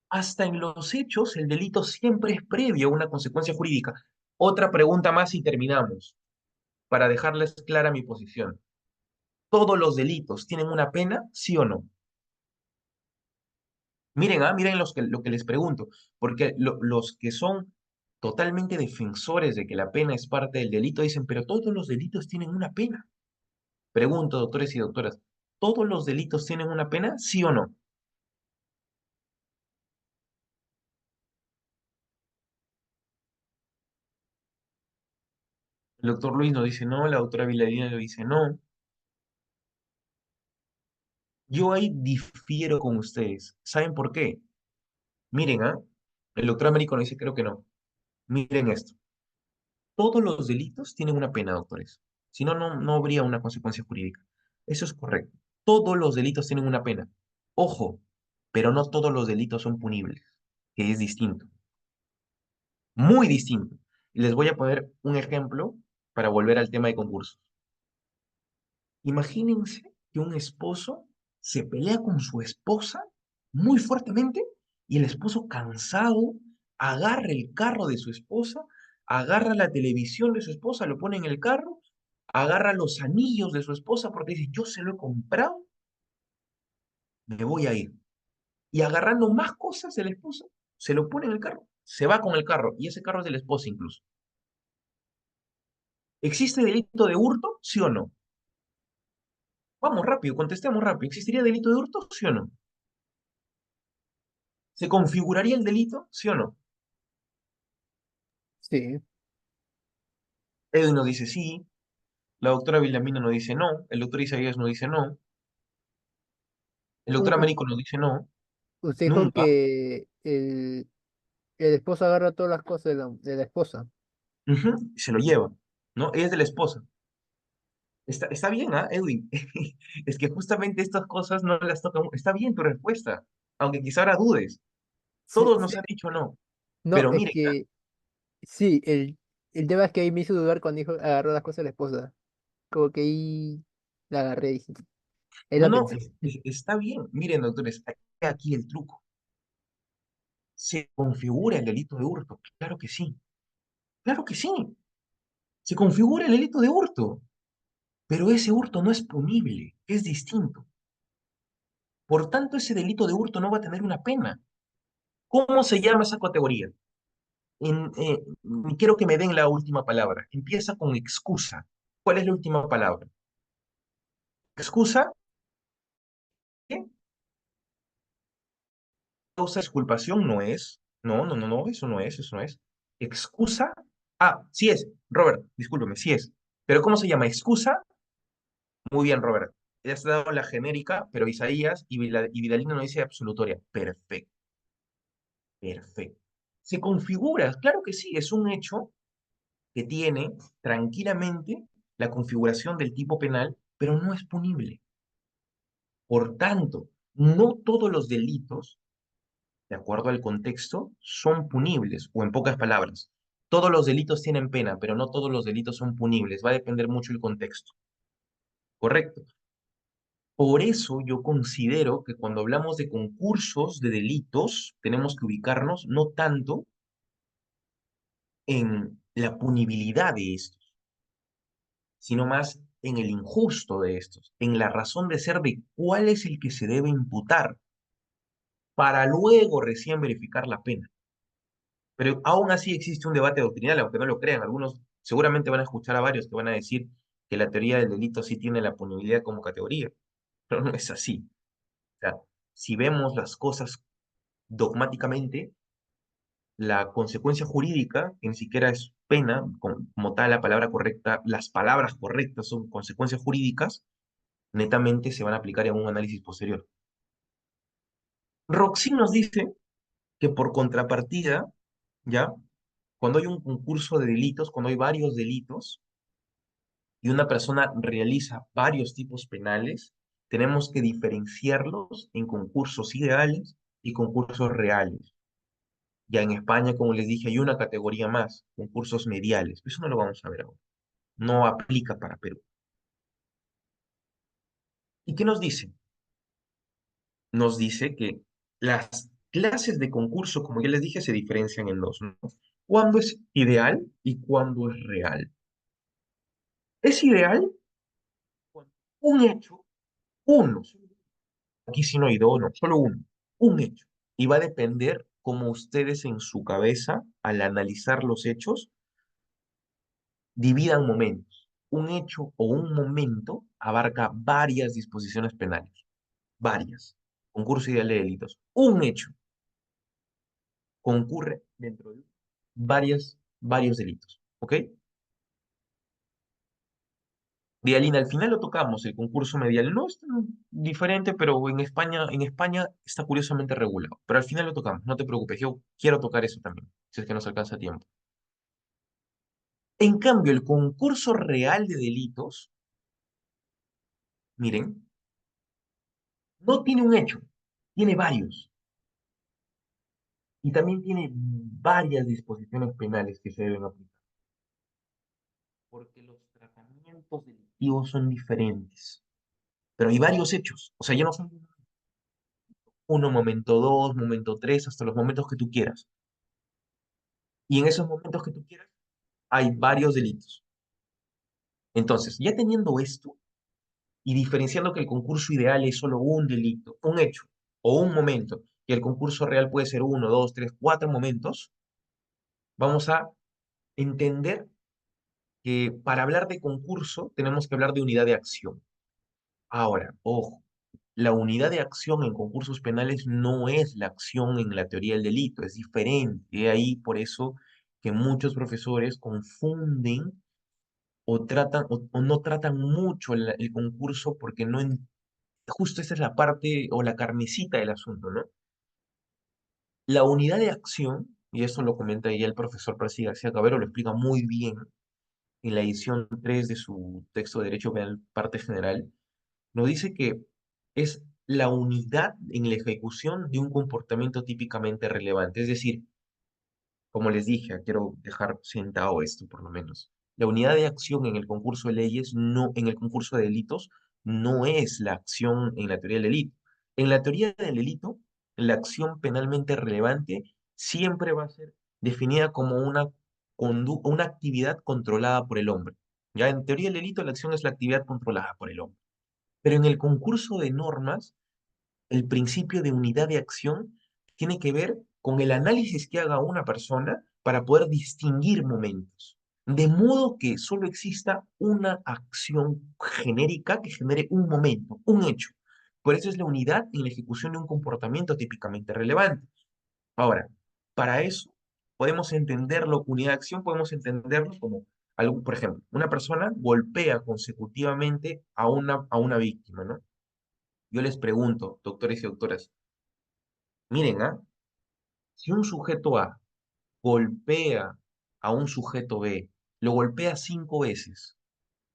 Hasta en los hechos, el delito siempre es previo a una consecuencia jurídica. Otra pregunta más y terminamos, para dejarles clara mi posición. ¿Todos los delitos tienen una pena, sí o no? Miren, miren lo que les pregunto, porque los que son totalmente defensores de que la pena es parte del delito dicen, pero todos los delitos tienen una pena. Pregunto, doctores y doctoras, ¿todos los delitos tienen una pena, sí o no? El doctor Luis nos dice no, la doctora Viladina lo dice no. Yo ahí difiero con ustedes. ¿Saben por qué? Miren, el doctor Américo nos dice creo que no. Miren esto. Todos los delitos tienen una pena, doctores. Si no, no habría una consecuencia jurídica. Eso es correcto. Todos los delitos tienen una pena. Ojo, pero no todos los delitos son punibles, que es distinto. Muy distinto. Y les voy a poner un ejemplo para volver al tema de concursos. Imagínense que un esposo se pelea con su esposa muy fuertemente y el esposo cansado agarra el carro de su esposa, agarra la televisión de su esposa, lo pone en el carro, agarra los anillos de su esposa porque dice, yo se lo he comprado, me voy a ir. Y agarrando más cosas de la esposa, se lo pone en el carro, se va con el carro y ese carro es de la esposa incluso. ¿Existe delito de hurto? ¿Sí o no? Vamos rápido, contestemos rápido. ¿Existiría delito de hurto? ¿Sí o no? ¿Se configuraría el delito? ¿Sí o no? Sí. Edwin nos dice sí, la doctora Villamina nos dice no, el doctor Isaías nos dice no, el doctor U- Américo nos dice no, Usted dijo nunca. que el esposo agarra todas las cosas de la esposa. Ujú, se lo lleva, ¿no? Ella es de la esposa. Está bien, Edwin? Es que justamente estas cosas no las tocan. Está bien tu respuesta, aunque quizá ahora dudes. Sí, Todos nos sí. han dicho no, No, pero es miren, que sí, el tema es que ahí me hizo dudar cuando dijo agarró las cosas de la esposa. Como que ahí la agarré y dije, ahí no, la no, pensé. está bien. Miren, doctores, aquí el truco. ¿Se configura el delito de hurto? Claro que sí, claro que sí. Se configura el delito de hurto. Pero ese hurto no es punible, es distinto. Por tanto, ese delito de hurto no va a tener una pena. ¿Cómo se llama esa categoría? En, eh, quiero que me den la última palabra. Empieza con excusa. ¿Cuál es la última palabra? ¿Excusa? ¿Qué? Causa de exculpación no es. No, no, no, no, eso no es, eso no es. Excusa. Sí es. Robert, discúlpeme, sí es. ¿Pero cómo se llama? ¿Excusa? Muy bien, Robert. Ya has dado la genérica, pero Isaías y Vidalino no dice absolutoria. Perfecto. Perfecto. Se configura, claro que sí, es un hecho que tiene tranquilamente la configuración del tipo penal, pero no es punible. Por tanto, no todos los delitos, de acuerdo al contexto, son punibles, o en pocas palabras, todos los delitos tienen pena, pero no todos los delitos son punibles. Va a depender mucho el contexto, ¿correcto? Por eso yo considero que cuando hablamos de concursos de delitos, tenemos que ubicarnos no tanto en la punibilidad de estos, sino más en el injusto de estos, en la razón de ser de cuál es el que se debe imputar, para luego recién verificar la pena. Pero aún así existe un debate doctrinal, aunque no lo crean. Algunos seguramente van a escuchar a varios que van a decir que la teoría del delito sí tiene la punibilidad como categoría, pero no es así. O sea, si vemos las cosas dogmáticamente, la consecuencia jurídica, que ni siquiera es pena, como tal la palabra correcta, las palabras correctas son consecuencias jurídicas, netamente se van a aplicar en un análisis posterior. Roxin nos dice que por contrapartida, ¿ya? Cuando hay un concurso de delitos, cuando hay varios delitos y una persona realiza varios tipos penales, tenemos que diferenciarlos en concursos ideales y concursos reales. Ya en España, como les dije, hay una categoría más, concursos mediales. Eso no lo vamos a ver ahora. No aplica para Perú. ¿Y qué nos dice? Nos dice que las clases de concurso, como ya les dije, se diferencian en dos, ¿no? ¿Cuándo es ideal y cuándo es real? Es ideal cuando un hecho, uno, aquí sí no hay dos, no, solo uno, un hecho. Y va a depender cómo ustedes en su cabeza, al analizar los hechos, dividan momentos. Un hecho o un momento abarca varias disposiciones penales, varias. Concurso ideal de delitos. Un hecho concurre dentro de varios delitos. ¿Ok? Dialina, al final lo tocamos, el concurso medial. No es tan diferente, pero en España está curiosamente regulado. Pero al final lo tocamos, no te preocupes, yo quiero tocar eso también, si es que nos alcanza tiempo. En cambio, el concurso real de delitos, miren, no tiene un hecho, tiene varios. Y también tiene varias disposiciones penales que se deben aplicar. Porque los tratamientos delictivos son diferentes. Pero hay varios hechos. O sea, ya no son uno, momento dos, momento tres, hasta los momentos que tú quieras. Y en esos momentos que tú quieras, hay varios delitos. Entonces, ya teniendo esto y diferenciando que el concurso ideal es solo un delito, un hecho o un momento, y el concurso real puede ser uno, dos, tres, cuatro momentos, vamos a entender que para hablar de concurso tenemos que hablar de unidad de acción. Ahora, ojo, la unidad de acción en concursos penales no es la acción en la teoría del delito, es diferente. Y ahí por eso que muchos profesores confunden o no tratan mucho el concurso porque justo esa es la parte o la carnecita del asunto, ¿no? La unidad de acción, y eso lo comenta ya el profesor Percy García Cabero, lo explica muy bien en la edición 3 de su texto de Derecho Penal, parte general, nos dice que es la unidad en la ejecución de un comportamiento típicamente relevante. Es decir, como les dije, quiero dejar sentado esto por lo menos. La unidad de acción en el concurso de leyes, no, en el concurso de delitos, no es la acción en la teoría del delito. En la teoría del delito, la acción penalmente relevante siempre va a ser definida como una actividad controlada por el hombre. Ya en teoría del delito, la acción es la actividad controlada por el hombre. Pero en el concurso de normas, el principio de unidad de acción tiene que ver con el análisis que haga una persona para poder distinguir momentos. De modo que solo exista una acción genérica que genere un momento, un hecho. Por eso es la unidad en la ejecución de un comportamiento típicamente relevante. Ahora, para eso podemos entenderlo, unidad de acción, podemos entenderlo como algo, por ejemplo, una persona golpea consecutivamente a una víctima, ¿no? Yo les pregunto, doctores y doctoras, miren, si un sujeto A golpea a un sujeto B, lo golpea 5 veces,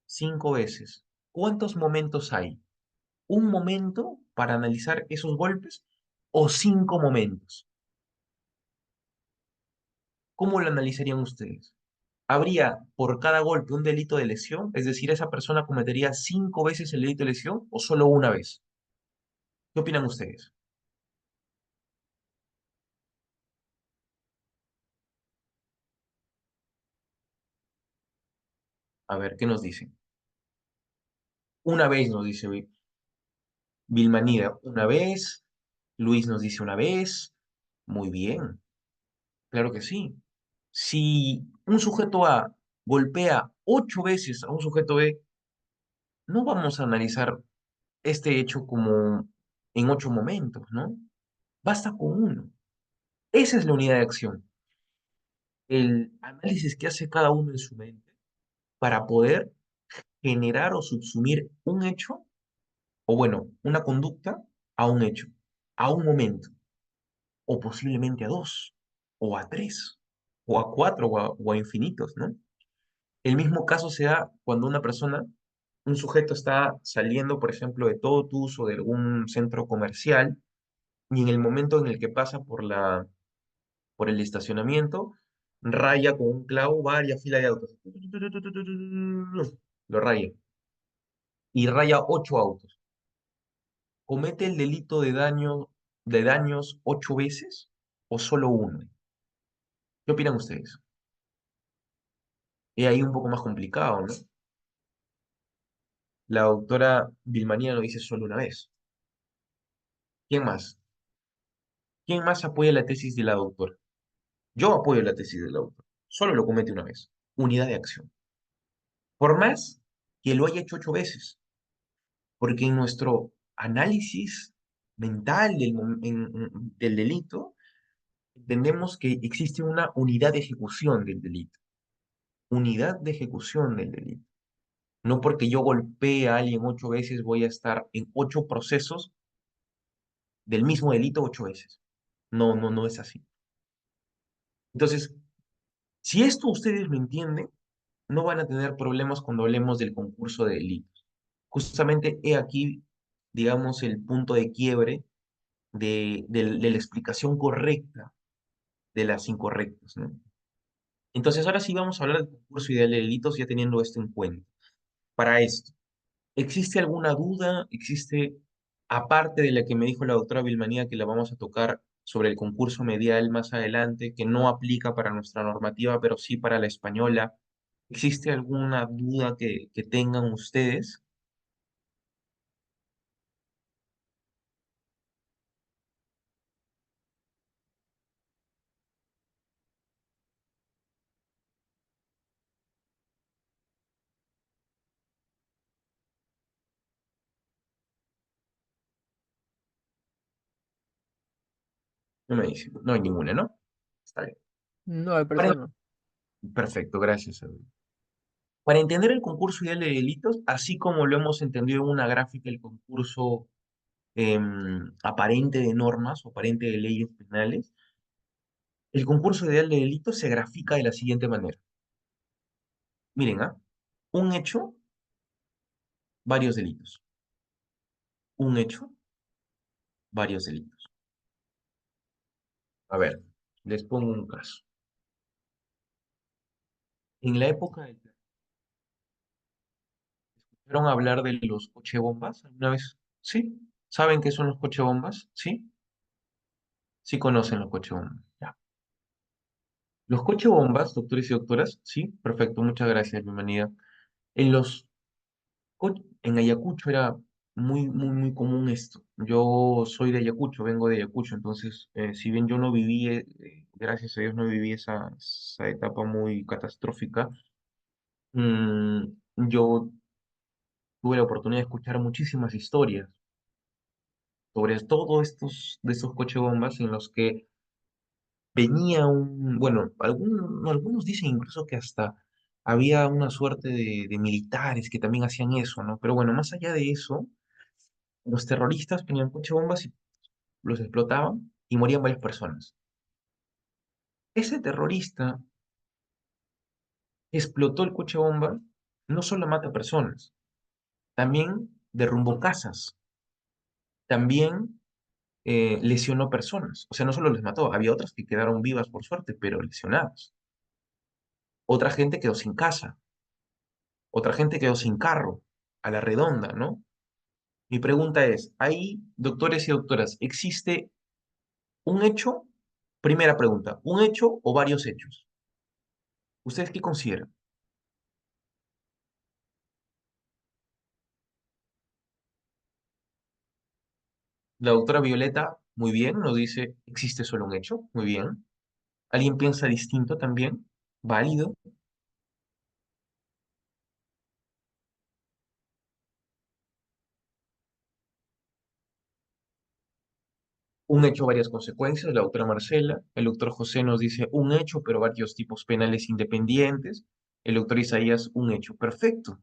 5 veces. ¿Cuántos momentos hay? ¿Un momento para analizar esos golpes o 5 momentos? ¿Cómo lo analizarían ustedes? ¿Habría por cada golpe un delito de lesión? Es decir, ¿esa persona cometería 5 veces el delito de lesión o solo una vez? ¿Qué opinan ustedes? A ver, ¿qué nos dicen? Una vez nos dice Vilmanida, una vez. Luis nos dice una vez. Muy bien, claro que sí. Si un sujeto A golpea 8 veces a un sujeto B, no vamos a analizar este hecho como en 8 momentos, ¿no? Basta con uno. Esa es la unidad de acción. El análisis que hace cada uno en su mente para poder generar o subsumir un hecho, o bueno, una conducta a un hecho, a un momento, o posiblemente a dos, o a tres, o a cuatro, o a infinitos, ¿no? El mismo caso se da cuando una persona, un sujeto está saliendo, por ejemplo, de Totus o de algún centro comercial, y en el momento en el que pasa por el estacionamiento, raya con un clavo varias filas de autos. Lo raya. Y raya 8 autos. ¿Comete el delito de daños 8 veces o solo uno? ¿Qué opinan ustedes? Es ahí un poco más complicado, ¿no? La doctora Vilmanía lo dice solo una vez. ¿Quién más? ¿Quién más apoya la tesis de la doctora? Yo apoyo la tesis de la doctora. Solo lo comete una vez. Unidad de acción. Por más que lo haya hecho 8 veces. Porque en nuestro análisis mental del delito, entendemos que existe una unidad de ejecución del delito. Unidad de ejecución del delito. No porque yo golpee a alguien 8 veces voy a estar en 8 procesos del mismo delito 8 veces. No, no, no es así. Entonces, si esto ustedes lo entienden, no van a tener problemas cuando hablemos del concurso de delitos. Justamente he aquí, digamos, el punto de quiebre de la explicación correcta de las incorrectas, ¿no? Entonces, ahora sí vamos a hablar del concurso ideal de delitos ya teniendo esto en cuenta. Para esto, ¿existe alguna duda? ¿Existe, aparte de la que me dijo la doctora Vilmanía, que la vamos a tocar sobre el concurso medial más adelante, que no aplica para nuestra normativa, pero sí para la española? ¿Existe alguna duda que tengan ustedes? No me dicen, no hay ninguna, ¿no? Está bien. No, al Para- parecer no. Perfecto, gracias. Para entender el concurso ideal de delitos, así como lo hemos entendido en una gráfica, el concurso aparente de normas o aparente de leyes penales, el concurso ideal de delitos se grafica de la siguiente manera. Miren, ¿ah? Un hecho, varios delitos. Un hecho, varios delitos. A ver, les pongo un caso. En la época del... ¿Escucharon hablar de los cochebombas alguna vez? ¿Sí? ¿Saben qué son los cochebombas? ¿Sí? Sí conocen los cochebombas. Ya. Los cochebombas, doctores y doctoras, sí, perfecto, muchas gracias, bienvenida. En en Ayacucho era muy, muy, muy común esto. Yo soy de Ayacucho, vengo de Ayacucho, entonces, si bien yo no viví, gracias a Dios no viví esa etapa muy catastrófica, yo tuve la oportunidad de escuchar muchísimas historias sobre todo de estos cochebombas en los que venía bueno, algunos dicen incluso que hasta había una suerte de militares que también hacían eso, ¿no? Pero bueno, más allá de eso, los terroristas ponían coche bombas y los explotaban y morían varias personas. Ese terrorista explotó el coche bomba, no solo mata personas, también derrumbó casas, también lesionó personas. O sea, no solo les mató, había otras que quedaron vivas por suerte, pero lesionadas. Otra gente quedó sin casa, otra gente quedó sin carro, a la redonda, ¿no? Mi pregunta es, ahí, doctores y doctoras, ¿existe un hecho? Primera pregunta, ¿un hecho o varios hechos? ¿Ustedes qué consideran? La doctora Violeta, muy bien, nos dice, existe solo un hecho, muy bien. ¿Alguien piensa distinto también? Válido. Un hecho, varias consecuencias. La doctora Marcela. El doctor José nos dice un hecho, pero varios tipos penales independientes. El doctor Isaías, un hecho. Perfecto.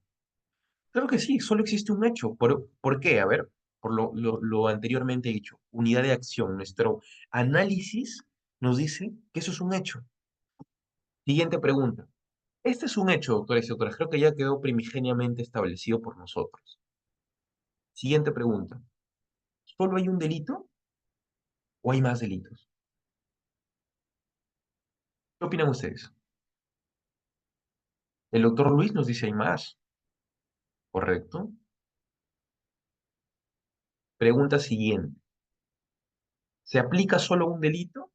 Claro que sí, solo existe un hecho. ¿Por qué? A ver, por lo anteriormente dicho. Unidad de acción. Nuestro análisis nos dice que eso es un hecho. Siguiente pregunta. Este es un hecho, doctores y doctoras. Creo que ya quedó primigeniamente establecido por nosotros. Siguiente pregunta. ¿Solo hay un delito o hay más delitos? ¿Qué opinan ustedes? El doctor Luis nos dice hay más, ¿correcto? Pregunta siguiente. ¿Se aplica solo un delito?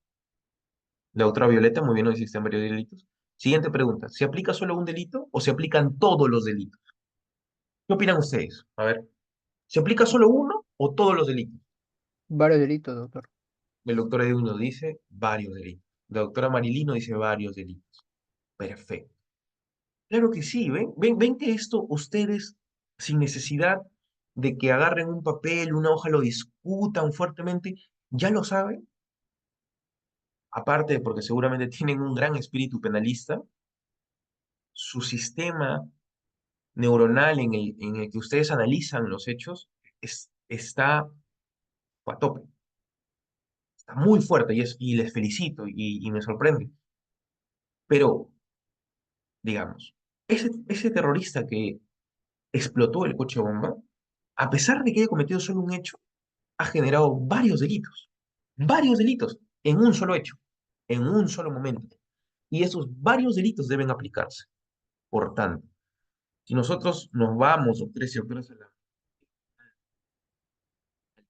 La doctora Violeta muy bien nos dice existen varios delitos. Siguiente pregunta. ¿Se aplica solo un delito o se aplican todos los delitos? ¿Qué opinan ustedes? A ver, ¿se aplica solo uno o todos los delitos? Varios delitos, doctor. El doctor Edwin nos dice varios delitos. La doctora Marilino dice varios delitos. Perfecto. Claro que sí, ven que esto ustedes, sin necesidad de que agarren un papel, una hoja, lo discutan fuertemente, ya lo saben. Aparte de porque seguramente tienen un gran espíritu penalista, su sistema neuronal en el que ustedes analizan los hechos está a tope, está muy fuerte y les felicito y me sorprende. Pero, digamos, ese terrorista que explotó el coche bomba, a pesar de que haya cometido solo un hecho, ha generado varios delitos en un solo hecho, en un solo momento. Y esos varios delitos deben aplicarse. Por tanto, si nosotros nos vamos, doctores y doctoras, al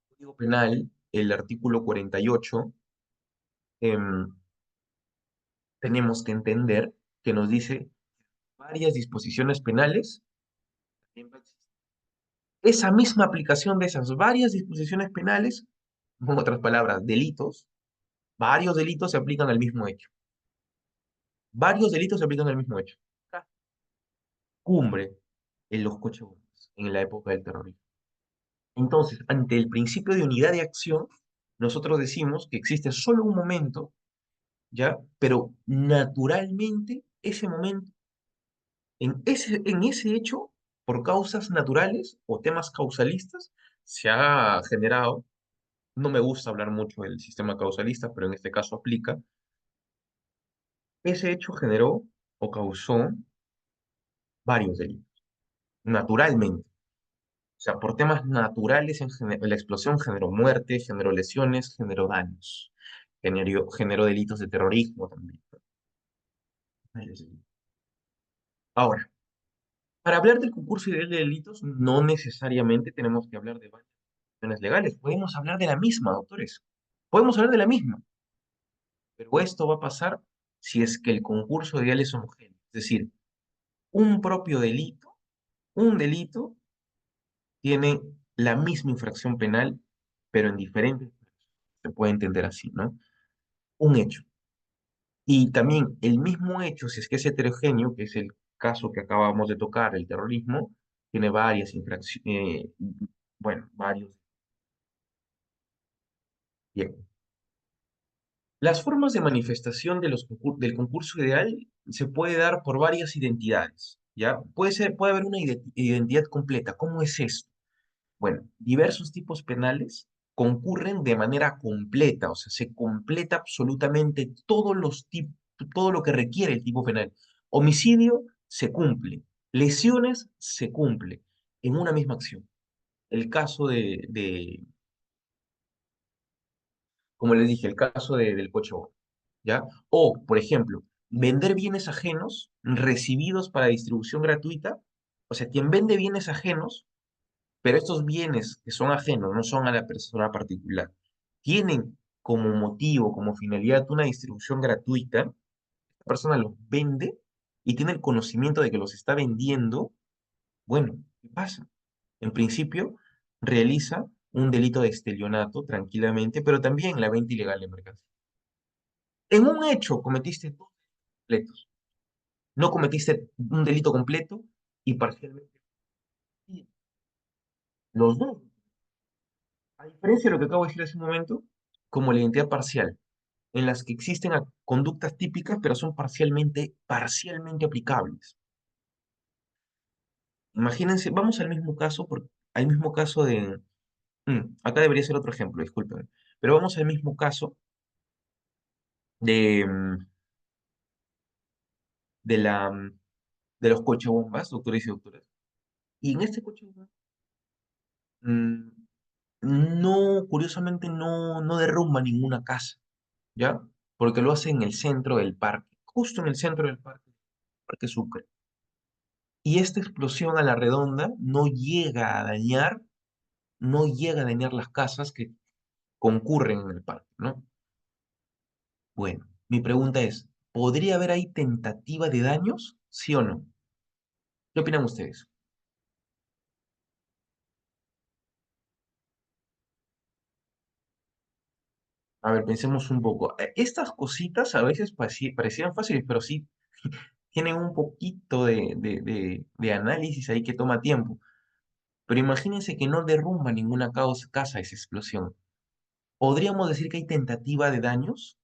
Código Penal, el artículo 48, em, tenemos que entender que nos dice varias disposiciones penales. Esa misma aplicación de esas varias disposiciones penales, con otras palabras, delitos, varios delitos se aplican al mismo hecho. Varios delitos se aplican al mismo hecho. Cumbre en los coches bombas en la época del terrorismo. Entonces, ante el principio de unidad de acción, nosotros decimos que existe solo un momento, ¿ya? Pero naturalmente ese momento, en ese hecho, por causas naturales o temas causalistas, se ha generado, no me gusta hablar mucho del sistema causalista, pero en este caso aplica, ese hecho generó o causó varios delitos, naturalmente. O sea, por temas naturales, la explosión generó muerte, generó lesiones, generó daños, generó delitos de terrorismo también. Ahora, para hablar del concurso ideal de delitos, no necesariamente tenemos que hablar de varias cuestiones legales. Podemos hablar de la misma, doctores. Podemos hablar de la misma. Pero esto va a pasar si es que el concurso ideal es homogéneo. Es decir, un propio delito, un delito tiene la misma infracción penal, pero en diferentes, se puede entender así, ¿no? Un hecho. Y también el mismo hecho, si es que es heterogéneo, que es el caso que acabamos de tocar, el terrorismo, tiene varias infracciones, bueno, varios. Bien. Las formas de manifestación de del concurso ideal se puede dar por varias identidades, ¿ya? Puede haber una identidad completa. ¿Cómo es esto? Bueno, diversos tipos penales concurren de manera completa, o sea, se completa absolutamente todos los tipos, todo lo que requiere el tipo penal. Homicidio se cumple, lesiones se cumple en una misma acción. El caso como les dije, el caso del coche bomba, ¿ya? O, por ejemplo, vender bienes ajenos recibidos para distribución gratuita. O sea, quien vende bienes ajenos, pero estos bienes que son ajenos, no son a la persona particular, tienen como motivo, como finalidad una distribución gratuita, la persona los vende y tiene el conocimiento de que los está vendiendo. Bueno, ¿qué pasa? En principio, realiza un delito de estelionato tranquilamente, pero también la venta ilegal de mercancía. En un hecho cometiste dos delitos. No cometiste un delito completo y parcialmente. Sí, los dos. A diferencia de lo que acabo de decir hace un momento, como la identidad parcial, en las que existen conductas típicas, pero son parcialmente aplicables. Imagínense, vamos al mismo caso, al mismo caso de. Acá debería ser otro ejemplo, discúlpenme. Pero vamos al mismo caso de, de, la, de los coches bombas, doctores y doctoras. Y en este coche bomba, mm, no, curiosamente no derrumba ninguna casa, ¿ya? Porque lo hace en el centro del parque, justo en el centro del parque, Parque Sucre. Y esta explosión a la redonda no llega a dañar las casas que concurren en el parque, ¿no? Bueno, mi pregunta es, ¿podría haber ahí tentativa de daños? ¿Sí o no? ¿Qué opinan ustedes? A ver, pensemos un poco. Estas cositas a veces parecieran fáciles, pero sí tienen un poquito de análisis ahí que toma tiempo. Pero imagínense que no derrumba ninguna casa esa explosión. ¿Podríamos decir que hay tentativa de daños?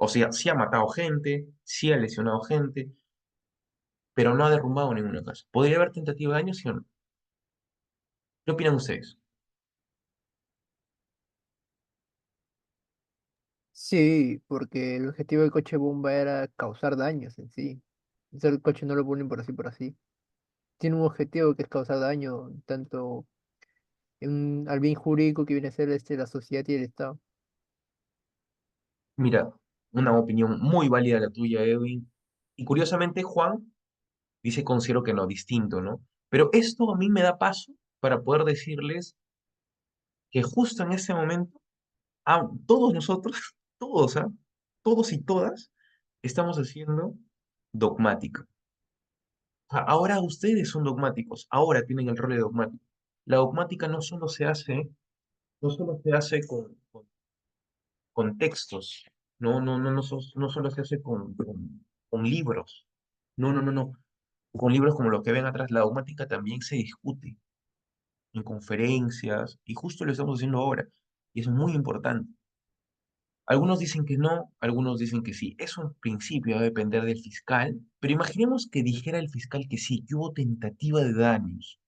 O sea, sí ha matado gente, sí ha lesionado gente, pero no ha derrumbado ninguna casa. ¿Podría haber tentativa de daños, sí o no? ¿Qué opinan ustedes? Sí, porque el objetivo del coche bomba era causar daños en sí. Eso el coche no lo ponen por así por así. Tiene un objetivo que es causar daño tanto al bien jurídico que viene a ser la sociedad y el Estado. Mira, una opinión muy válida la tuya, Edwin. Y curiosamente, Juan dice, considero que no, distinto, ¿no? Pero esto a mí me da paso para poder decirles que justo en este momento, todos nosotros, todos, todos y todas, estamos haciendo dogmática. O sea, ahora ustedes son dogmáticos, ahora tienen el rol de dogmático. La dogmática no solo se hace con textos, no solo se hace con libros, no, con libros como los que ven atrás. La dogmática también se discute en conferencias, y justo lo estamos haciendo ahora, y eso es muy importante. Algunos dicen que no, algunos dicen que sí. Eso en principio va a depender del fiscal, pero imaginemos que dijera el fiscal que sí, que hubo tentativa de daños.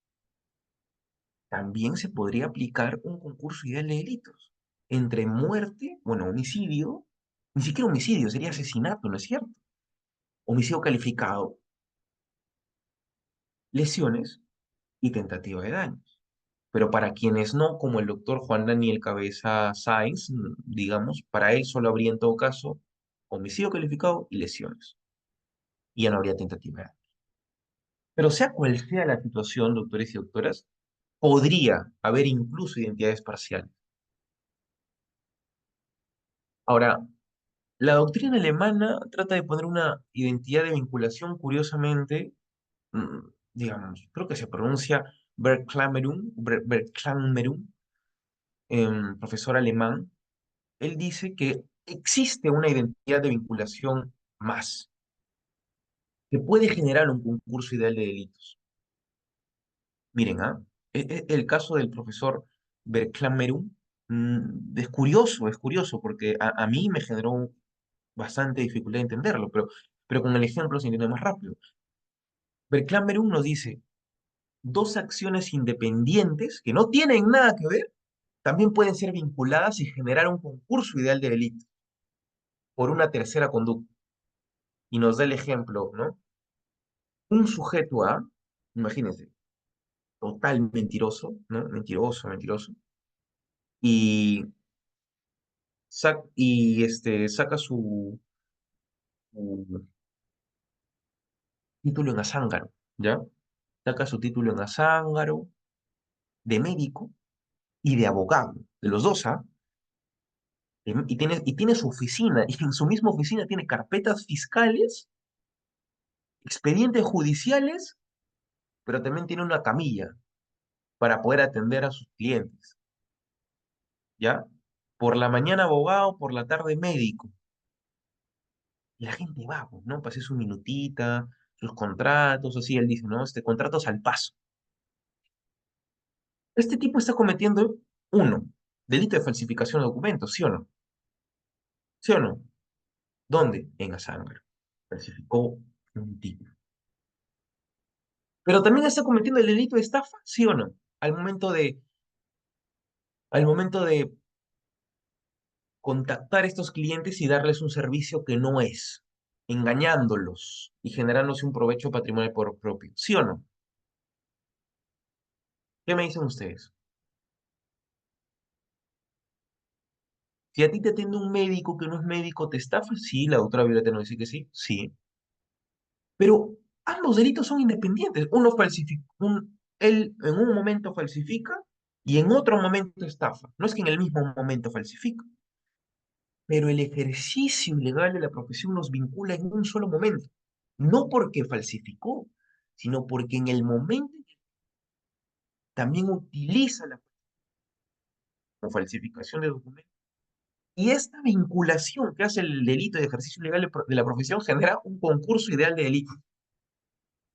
También se podría aplicar un concurso ideal de delitos. Entre muerte, bueno, homicidio, ni siquiera homicidio, sería asesinato, ¿no es cierto? Homicidio calificado, lesiones y tentativa de daños. Pero para quienes no, como el doctor Juan Daniel Cabeza Sáenz, digamos, para él solo habría en todo caso homicidio calificado y lesiones. Y ya no habría tentativa de daños. Pero sea cual sea la situación, doctores y doctoras, podría haber incluso identidades parciales. Ahora, la doctrina alemana trata de poner una identidad de vinculación, curiosamente, mm, digamos, creo que se pronuncia Verklammerung, profesor alemán. Él dice que existe una identidad de vinculación más, que puede generar un concurso ideal de delitos. Miren, el caso del profesor Verklammerung, es curioso, porque a mí me generó bastante dificultad de entenderlo, pero con el ejemplo se entiende más rápido. Verklammerung nos dice, dos acciones independientes que no tienen nada que ver, también pueden ser vinculadas y generar un concurso ideal de delito por una tercera conducta. Y nos da el ejemplo, ¿no? un sujeto A, imagínense, total mentiroso, ¿no? Mentiroso, mentiroso, y, saca su título en Azángaro, ¿ya? Saca su título en Azángaro, de médico y de abogado, de los dos, ¿ah? Y tiene su oficina, y en su misma oficina tiene carpetas fiscales, expedientes judiciales, pero también tiene una camilla para poder atender a sus clientes, ¿ya? Por la mañana abogado, por la tarde médico. Y la gente va, pues, ¿no? Pase su minutita, sus contratos, así él dice, ¿no? Contratos al paso. Este tipo está cometiendo, uno, delito de falsificación de documentos, ¿sí o no? ¿Sí o no? ¿Dónde? En Azángaro. Falsificó un título. Pero también está cometiendo el delito de estafa, ¿sí o no? Al momento de contactar a estos clientes y darles un servicio que no es, engañándolos y generándose un provecho patrimonial por propio, ¿sí o no? ¿Qué me dicen ustedes? Si a ti te atiende un médico que no es médico, ¿te estafa? Sí, la doctora Violeta nos dice que sí, sí. Pero ambos delitos son independientes. Uno falsifica, él en un momento falsifica y en otro momento estafa. No es que en el mismo momento falsifica, pero el ejercicio ilegal de la profesión los vincula en un solo momento. No porque falsificó, sino porque en el momento en que también utiliza la como falsificación de documentos. Y esta vinculación que hace el delito de ejercicio ilegal de la profesión genera un concurso ideal de delitos.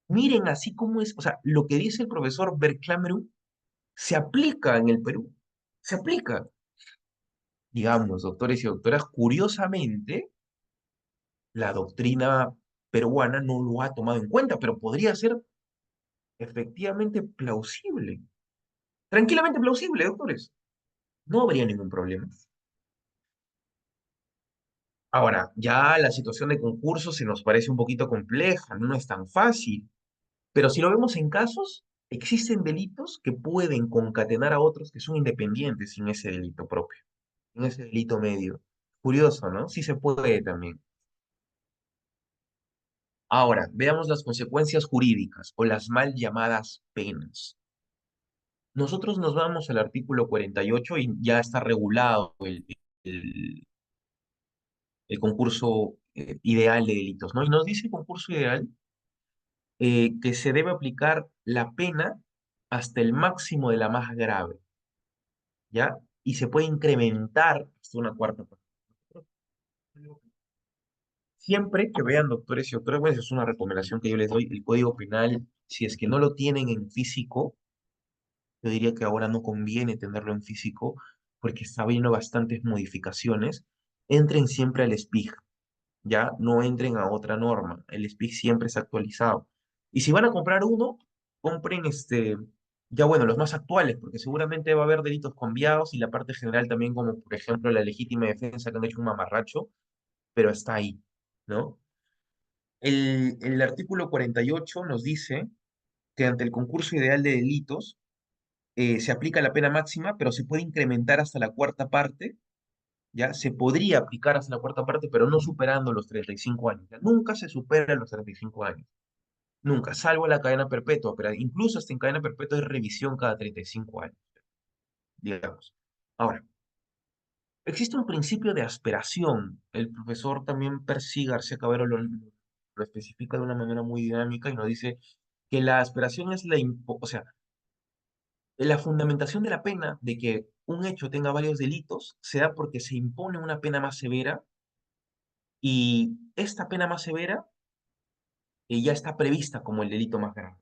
Miren así como es, o sea, lo que dice el profesor Berklameru se aplica en el Perú. Se aplica. Digamos, doctores y doctoras, curiosamente, la doctrina peruana no lo ha tomado en cuenta, pero podría ser efectivamente plausible. Tranquilamente plausible, doctores. No habría ningún problema. Ahora, ya la situación de concurso se nos parece un poquito compleja, no es tan fácil, pero si lo vemos en casos, existen delitos que pueden concatenar a otros que son independientes sin ese delito propio, sin ese delito medio. Curioso, ¿no? Sí se puede también. Ahora, veamos las consecuencias jurídicas o las mal llamadas penas. Nosotros nos vamos al artículo 48 y ya está regulado el- el concurso ideal de delitos, ¿no? Y nos dice el concurso ideal que se debe aplicar la pena hasta el máximo de la más grave, ¿ya? Y se puede incrementar hasta una cuarta parte. Siempre que vean doctores y doctoras, pues es una recomendación que yo les doy, el Código Penal, si es que no lo tienen en físico, yo diría que ahora no conviene tenerlo en físico porque está viendo bastantes modificaciones. Entren siempre al SPIG, ya no entren a otra norma. El SPIG siempre es actualizado. Y si van a comprar uno, compren ya bueno, los más actuales, porque seguramente va a haber delitos cambiados y la parte general también, como por ejemplo la legítima defensa que han hecho un mamarracho, pero está ahí, ¿no? El artículo 48 nos dice que ante el concurso ideal de delitos, se aplica la pena máxima, pero se puede incrementar hasta la cuarta parte, ¿ya? Se podría aplicar hasta la cuarta parte, pero no superando los 35 años. ¿Ya? Nunca se supera los 35 años. Nunca, salvo la cadena perpetua, pero incluso hasta en cadena perpetua hay revisión cada 35 años, digamos. Ahora, existe un principio de asperación. El profesor también Percy García Cabero lo especifica de una manera muy dinámica y nos dice que la asperación es o sea, la fundamentación de la pena de que un hecho tenga varios delitos se da porque se impone una pena más severa y esta pena más severa ya está prevista como el delito más grave.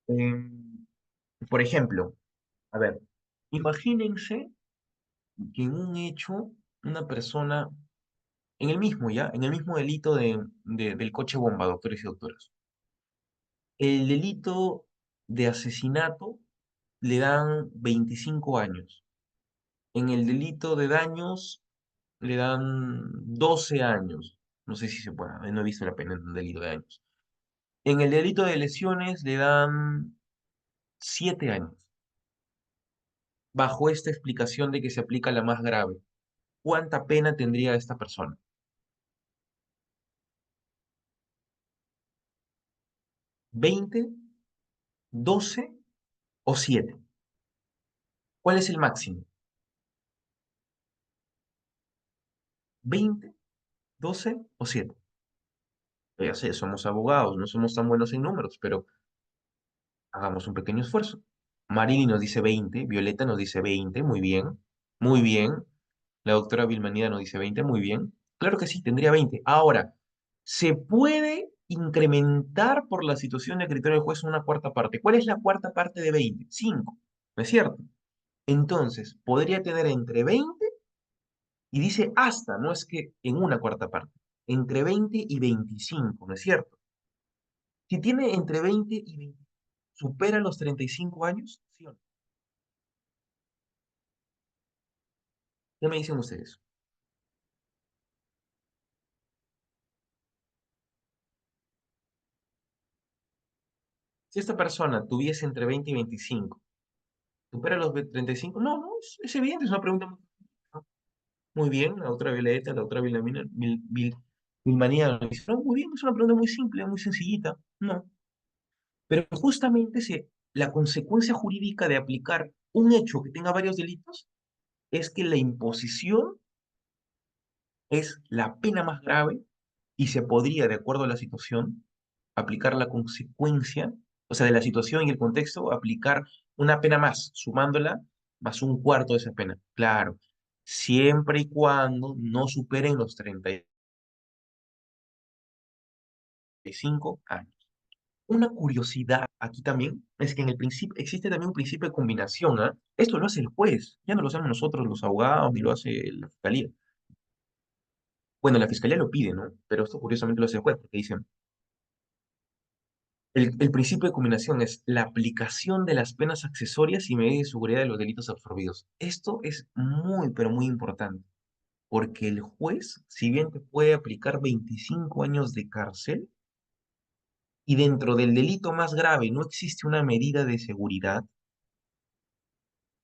Em, por ejemplo, a ver, imagínense que en un hecho una persona, en el mismo delito del coche bomba, doctores y doctoras, el delito de asesinato le dan 25 años. En el delito de daños le dan 12 años. No sé si se puede, no he visto la pena en un delito de años. En el delito de lesiones le dan 7 años, bajo esta explicación de que se aplica la más grave. ¿Cuánta pena tendría esta persona? ¿20, 12 o 7? ¿Cuál es el máximo? ¿20, 12 o 7? Ya sé, somos abogados, no somos tan buenos en números, pero hagamos un pequeño esfuerzo. Marily nos dice 20, Violeta nos dice 20, muy bien, muy bien. La doctora Vilmanida nos dice 20, muy bien. Claro que sí, tendría 20. Ahora, ¿se puede incrementar por la situación de criterio del juez una cuarta parte? ¿Cuál es la cuarta parte de 20? 5, ¿no es cierto? Entonces, podría tener entre 20 y dice hasta, no es que en una cuarta parte, entre 20 y 25, ¿no es cierto? Si tiene entre 20 y 20, ¿supera los 35 años? ¿Sí o no? ¿Qué me dicen ustedes? Si esta persona tuviese entre 20 y 25, ¿supera los 35? No, no, es evidente, es una pregunta muy, ¿no? Muy bien, la otra Violeta, la otra Vilmina, Vilmanía dice, no, muy bien, es una pregunta muy simple, muy sencillita. No, pero justamente la consecuencia jurídica de aplicar un hecho que tenga varios delitos es que la imposición es la pena más grave y se podría, de acuerdo a la situación, aplicar la consecuencia, o sea, de la situación y el contexto, aplicar una pena más, sumándola más un cuarto de esa pena. Claro, siempre y cuando no superen los 35 años. Una curiosidad aquí también es que en el principio existe también un principio de combinación, ¿ah? Esto lo hace el juez, ya no lo hacemos nosotros los abogados, ni lo hace la fiscalía. Bueno, la fiscalía lo pide, ¿no? Pero esto curiosamente lo hace el juez, porque dicen, el principio de combinación es la aplicación de las penas accesorias y medidas de seguridad de los delitos absorbidos. Esto es muy, pero muy importante, porque el juez, si bien te puede aplicar 25 años de cárcel, y dentro del delito más grave no existe una medida de seguridad,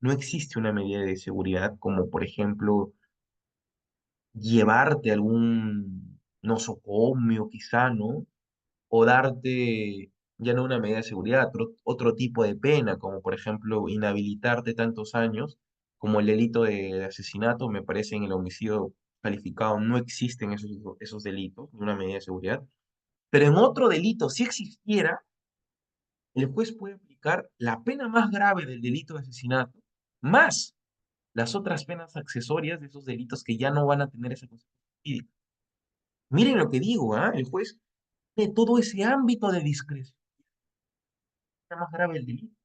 no existe una medida de seguridad como, por ejemplo, llevarte a algún nosocomio, quizá, ¿no? O darte ya no una medida de seguridad, otro tipo de pena, como por ejemplo inhabilitarte tantos años, como el delito de asesinato, me parece en el homicidio calificado no existen esos delitos, ni una medida de seguridad, pero en otro delito, si existiera, el juez puede aplicar la pena más grave del delito de asesinato, más las otras penas accesorias de esos delitos que ya no van a tener esa consecuencia jurídica. Miren lo que digo, ¿ah? El juez tiene todo ese ámbito de discreción, más grave el delito,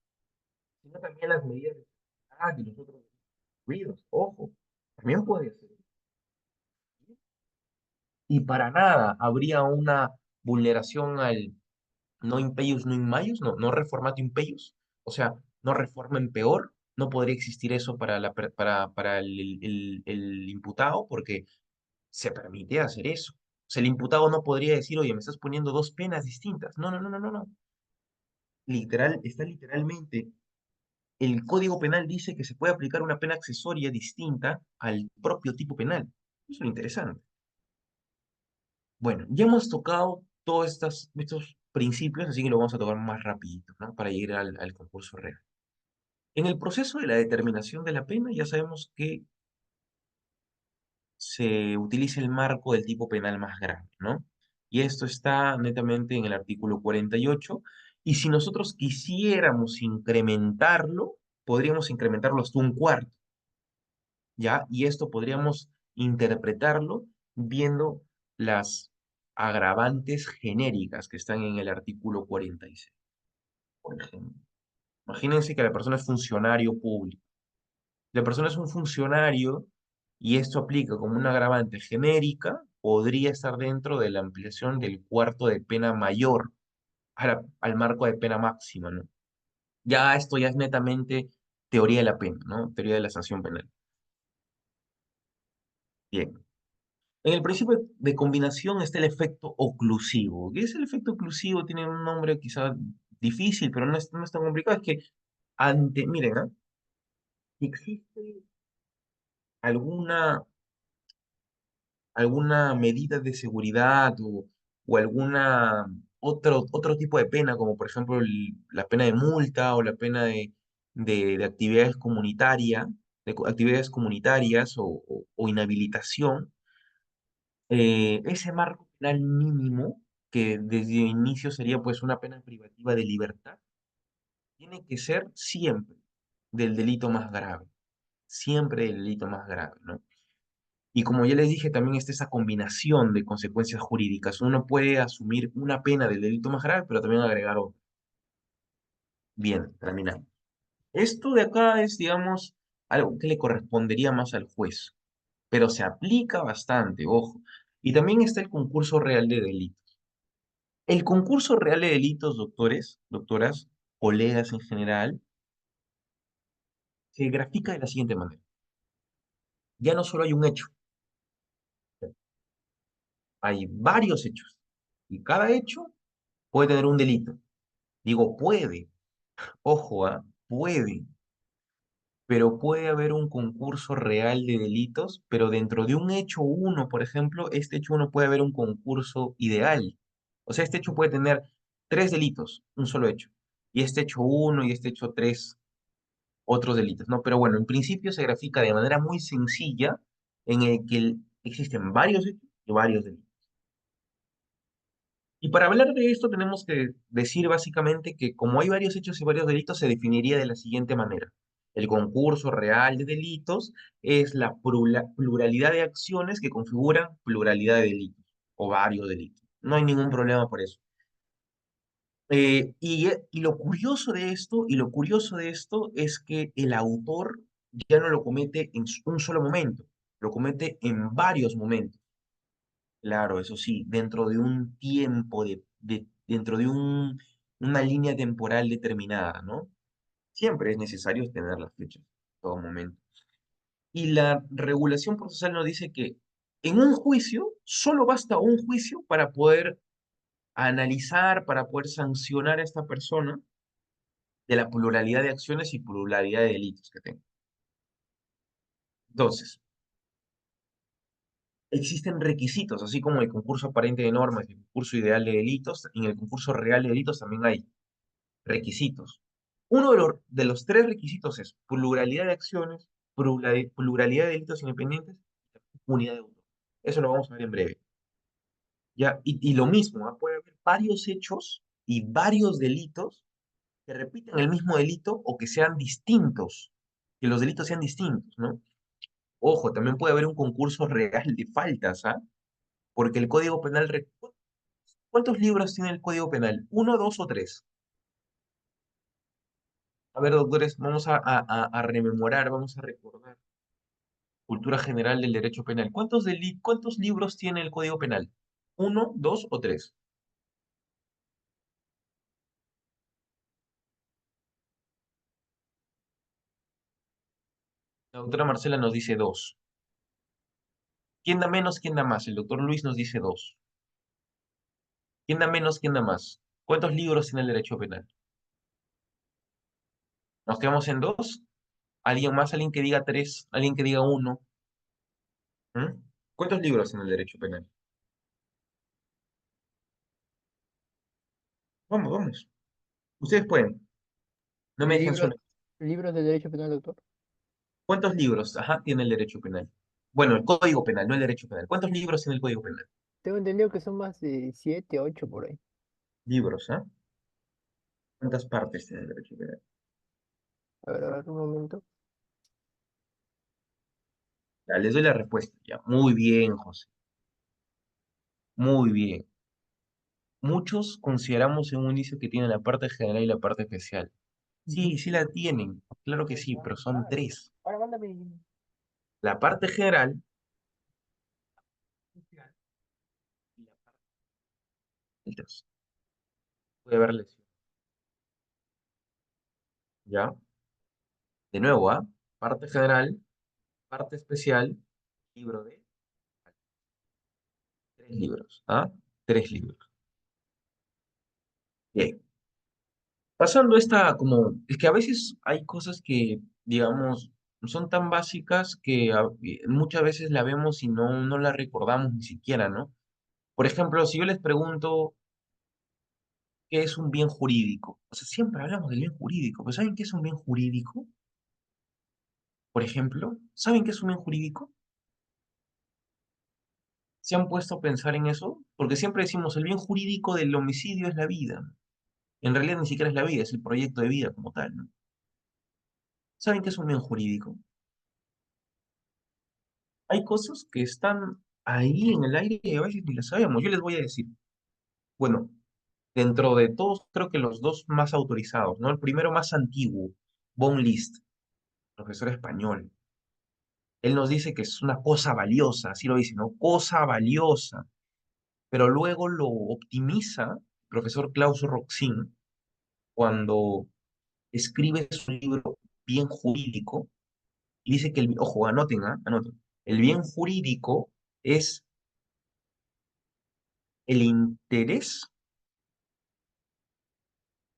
sino también las medidas de seguridad y los otros ruidos. Ojo, también puede ser. Y para nada habría una vulneración al no impeius, no in maius, no, no reformatio impeius, o sea, no reforma en peor, no podría existir eso para el imputado porque se permite hacer eso. O sea, el imputado no podría decir, oye, me estás poniendo dos penas distintas. No, no, no, no, no, no. Literal, está literalmente el Código Penal dice que se puede aplicar una pena accesoria distinta al propio tipo penal. Eso es interesante. Bueno, ya hemos tocado todos estos principios, así que lo vamos a tocar más rapidito, ¿no? Para ir al concurso real. En el proceso de la determinación de la pena, ya sabemos que se utiliza el marco del tipo penal más grave, ¿no? Y esto está netamente en el artículo 48. Y si nosotros quisiéramos incrementarlo, podríamos incrementarlo hasta un cuarto. ¿Ya? Y esto podríamos interpretarlo viendo las agravantes genéricas que están en el artículo 46, por ejemplo. Imagínense que la persona es funcionario público. La persona es un funcionario y esto aplica como una agravante genérica, podría estar dentro de la ampliación del cuarto de pena mayor al marco de pena máxima, ¿no? Ya esto ya es netamente teoría de la pena, ¿no? Teoría de la sanción penal. Bien. En el principio de combinación está el efecto oclusivo. ¿Qué es el efecto oclusivo? Tiene un nombre quizá difícil, pero no es tan complicado. Es que miren, ¿ah? Si existe alguna, alguna medida de seguridad o alguna otro tipo de pena, como por ejemplo la pena de multa o la pena de actividades comunitarias, actividades comunitarias o inhabilitación, ese marco penal mínimo, que desde el inicio sería pues una pena privativa de libertad, tiene que ser siempre del delito más grave, siempre del delito más grave, ¿no? Y como ya les dije, también está esa combinación de consecuencias jurídicas. Uno puede asumir una pena del delito más grave, pero también agregar otra. Bien, terminamos. Esto de acá es, digamos, algo que le correspondería más al juez, pero se aplica bastante, ojo. Y también está el concurso real de delitos. El concurso real de delitos, doctores, doctoras, colegas en general, se grafica de la siguiente manera. Ya no solo hay un hecho, hay varios hechos. Y cada hecho puede tener un delito. Digo, puede, ojo, puede, pero puede haber un concurso real de delitos, pero dentro de un hecho uno, por ejemplo, este hecho uno puede haber un concurso ideal. O sea, este hecho puede tener tres delitos, un solo hecho. Y este hecho uno y este hecho tres otros delitos, ¿no? Pero bueno, en principio se grafica de manera muy sencilla en el que existen varios hechos y varios delitos. Y para hablar de esto tenemos que decir básicamente que como hay varios hechos y varios delitos, se definiría de la siguiente manera. El concurso real de delitos es la pluralidad de acciones que configuran pluralidad de delitos o varios delitos. No hay ningún problema por eso. Y lo curioso de esto, y lo curioso de esto es que el autor ya no lo comete en un solo momento, lo comete en varios momentos. Claro, eso sí, dentro de un tiempo, dentro de una línea temporal determinada, ¿no? Siempre es necesario tener las fechas, en todo momento. Y la regulación procesal nos dice que en un juicio, solo basta un juicio para poder analizar, para poder sancionar a esta persona de la pluralidad de acciones y pluralidad de delitos que tenga. Entonces, existen requisitos, así como el concurso aparente de normas y el concurso ideal de delitos, en el concurso real de delitos también hay requisitos. Uno de los tres requisitos es pluralidad de acciones, pluralidad de delitos independientes, unidad de autor. Eso lo vamos a ver en breve. ¿Ya? Y lo mismo, ¿ah? Puede haber varios hechos y varios delitos que repiten el mismo delito o que sean distintos, que los delitos sean distintos, ¿no? Ojo, también puede haber un concurso real de faltas, ¿ah? Porque el Código Penal... ¿Cuántos libros tiene el Código Penal? ¿Uno, dos o tres? A ver, doctores, vamos a rememorar, vamos a recordar. Cultura general del derecho penal. ¿Cuántos libros tiene el Código Penal? ¿Uno, dos o tres? La doctora Marcela nos dice dos. ¿Quién da menos, quién da más? El doctor Luis nos dice dos. ¿Quién da menos, quién da más? ¿Cuántos libros tiene el derecho penal? ¿Nos quedamos en dos? ¿Alguien más? ¿Alguien que diga tres? ¿Alguien que diga uno? ¿Mm? ¿Cuántos libros tiene el derecho penal? Vamos, vamos. Ustedes pueden. No me dejen Libros, solos. libros de derecho penal, doctor. ¿Cuántos libros, ajá, tiene el derecho penal? Bueno, el Código Penal, no el derecho penal. ¿Cuántos libros tiene el Código Penal? Tengo entendido que son más de 7, 8 por ahí. Libros, ¿ah? ¿Cuántas partes tiene el derecho penal? A ver, un momento. Ya, les doy la respuesta. Ya, muy bien, José. Muy bien. Muchos consideramos en un inicio que tiene la parte general y la parte especial. Ujú. Sí, sí la tienen. Claro que sí, pero son tres. Ahora mándame. La parte general y la parte especial. Puede haber lesión. ¿Ya? De nuevo, ¿ah? Parte general, parte especial, libro de... Tres libros, ¿ah? Tres libros. Bien. Pasando esta, como, es que a veces hay cosas que, digamos, son tan básicas que muchas veces la vemos y no la recordamos ni siquiera, ¿no? Por ejemplo, si yo les pregunto qué es un bien jurídico, o sea, siempre hablamos del bien jurídico, pero ¿saben qué es un bien jurídico? Por ejemplo, ¿saben qué es un bien jurídico? ¿Se han puesto a pensar en eso? Porque siempre decimos, el bien jurídico del homicidio es la vida. En realidad ni siquiera es la vida, es el proyecto de vida como tal, ¿no? ¿Saben qué es un bien jurídico? Hay cosas que están ahí en el aire y a veces ni las sabemos. Yo les voy a decir, bueno, dentro de todos, creo que los dos más autorizados, ¿no? El primero más antiguo, von List, profesor español. Él nos dice que es una cosa valiosa, así lo dice, ¿no? Cosa valiosa. Pero luego lo optimiza el profesor Klaus Roxin cuando escribe su libro Bien Jurídico y dice que el, ojo, anoten, ¿ah? Anoten. El bien jurídico es el interés,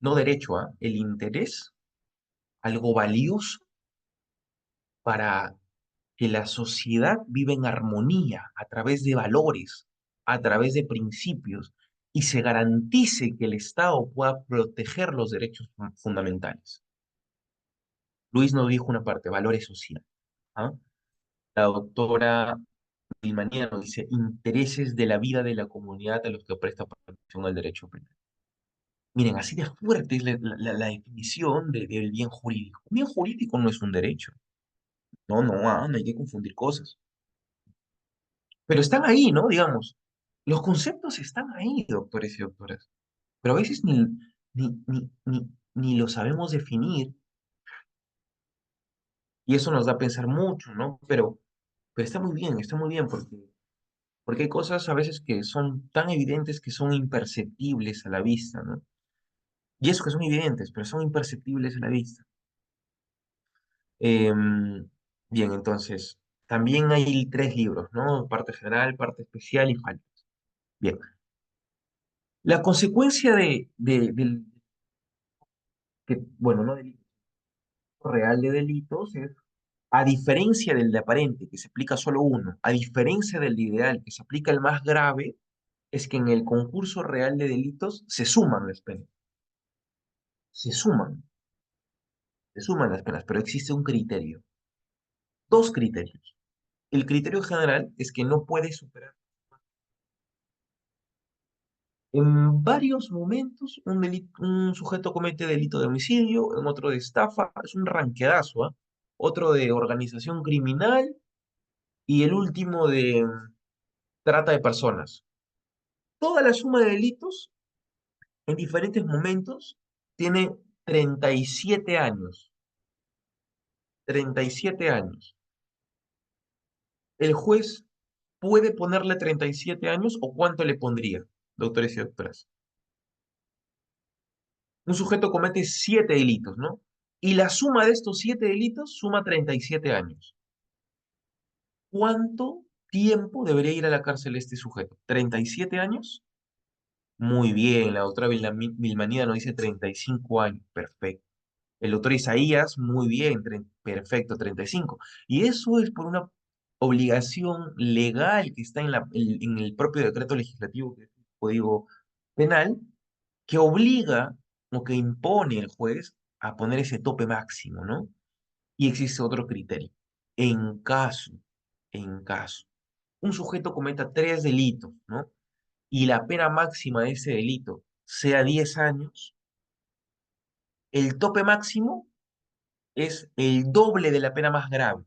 no derecho, ¿ah? El interés, algo valioso para que la sociedad viva en armonía a través de valores, a través de principios, y se garantice que el Estado pueda proteger los derechos fundamentales. Luis nos dijo una parte, valores sociales. ¿Ah? La doctora Vilmanía nos dice intereses de la vida de la comunidad a los que presta protección al derecho penal. Miren, así de fuerte es la definición del bien jurídico. Un bien jurídico no es un derecho. No hay que confundir cosas. Pero están ahí, ¿no? Digamos, los conceptos están ahí, doctores y doctoras. Pero a veces ni lo sabemos definir y eso nos da a pensar mucho, ¿no? Pero está muy bien, porque hay cosas a veces que son tan evidentes que son imperceptibles a la vista, ¿no? Y eso que son evidentes, pero son imperceptibles a la vista. Bien, entonces, también hay tres libros, ¿no? Parte general, parte especial y faltas. Bien, la consecuencia del, que, bueno, no delito real de delitos es, a diferencia del de aparente, que se aplica solo uno, a diferencia del de ideal, que se aplica el más grave, es que en el concurso real de delitos se suman, se suman las penas, pero existe un criterio, dos criterios. El criterio general es que no puede superar. En varios momentos un sujeto comete delito de homicidio, en otro de estafa, es un ranquedazo, ¿ah? Otro de organización criminal y el último de trata de personas. Toda la suma de delitos en diferentes momentos tiene 37 años. 37 años. El juez puede ponerle 37 años o cuánto le pondría, doctores y doctoras. Un sujeto comete 7 delitos, ¿no? Y la suma de estos 7 delitos suma 37 años. ¿Cuánto tiempo debería ir a la cárcel este sujeto? ¿37 años? Muy bien, la doctora Vilmanida nos dice 35 años. Perfecto. El doctor Isaías, muy bien, perfecto, 35. Y eso es por una obligación legal que está en el propio decreto legislativo, que es el Código Penal, que obliga o que impone el juez a poner ese tope máximo, ¿no? Y existe otro criterio. En caso, en caso, un sujeto cometa tres delitos, ¿no? Y la pena máxima de ese delito sea 10 años, el tope máximo es el doble de la pena más grave.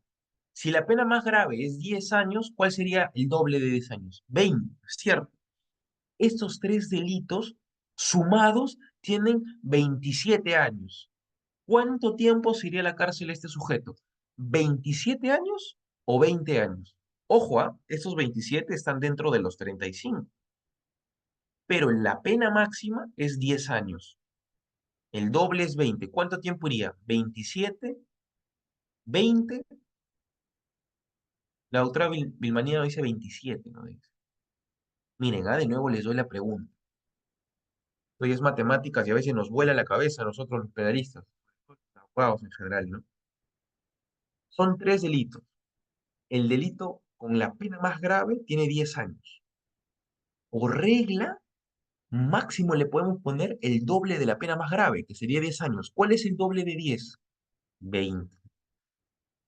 Si la pena más grave es 10 años, ¿cuál sería el doble de 10 años? 20, ¿cierto? Estos tres delitos sumados tienen 27 años. ¿Cuánto tiempo se iría a la cárcel este sujeto? ¿27 años o 20 años? Ojo, estos 27 están dentro de los 35, pero la pena máxima es 10 años. El doble es 20. ¿Cuánto tiempo iría? 27, 20. La doctora Vilmanía dice 27, ¿no? Dice. Miren, de nuevo les doy la pregunta. Hoy es matemáticas y a veces nos vuela la cabeza a nosotros los penalistas, abogados en general, ¿no? Son tres delitos. El delito con la pena más grave tiene 10 años. Por regla, máximo le podemos poner el doble de la pena más grave, que sería 10 años. ¿Cuál es el doble de 10? 20.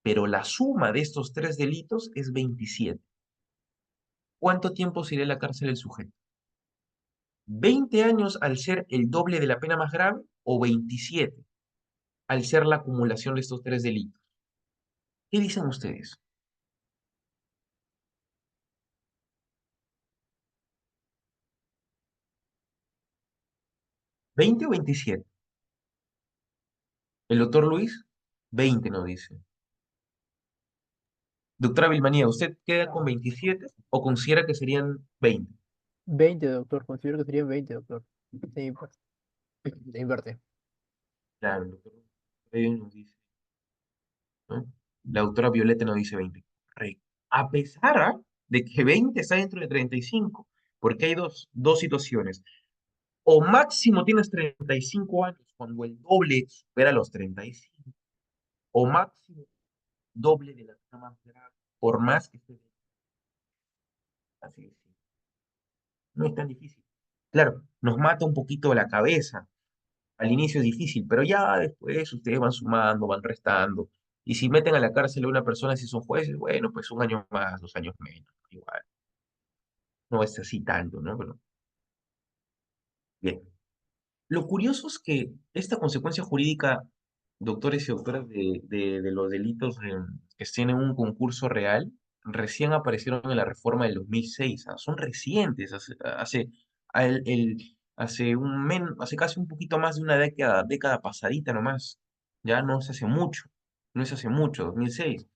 Pero la suma de estos tres delitos es 27. ¿Cuánto tiempo se irá a la cárcel el sujeto? ¿20 años al ser el doble de la pena más grave o 27 al ser la acumulación de estos tres delitos? ¿Qué dicen ustedes? ¿20 o 27? El doctor Luis, 20 nos dice. Doctora Vilmanía, ¿usted queda con 27 o considera que serían 20? 20, doctor. Considero que serían 20, doctor. Sí, pues, de inverte. Claro, el doctor Luis nos dice, ¿no? La doctora Violeta nos dice 20. Correcto. A pesar de que 20 está dentro de 35, porque hay dos situaciones. O máximo tienes 35 años cuando el doble supera los 35, o máximo doble de la pena más grave, por más que esté así. Es, no es tan difícil. Claro, nos mata un poquito la cabeza. Al inicio es difícil, pero ya después ustedes van sumando, van restando. Y si meten a la cárcel a una persona, si son jueces, bueno, pues un año más, 2 años menos, igual. No es así tanto, ¿no? Pero, bien. Lo curioso es que esta consecuencia jurídica, doctores y doctoras, de los delitos que tienen un concurso real, recién aparecieron en la reforma del 2006. Son recientes, hace casi un poquito más de una década pasadita nomás. Ya no se hace mucho, no se hace mucho, 2006.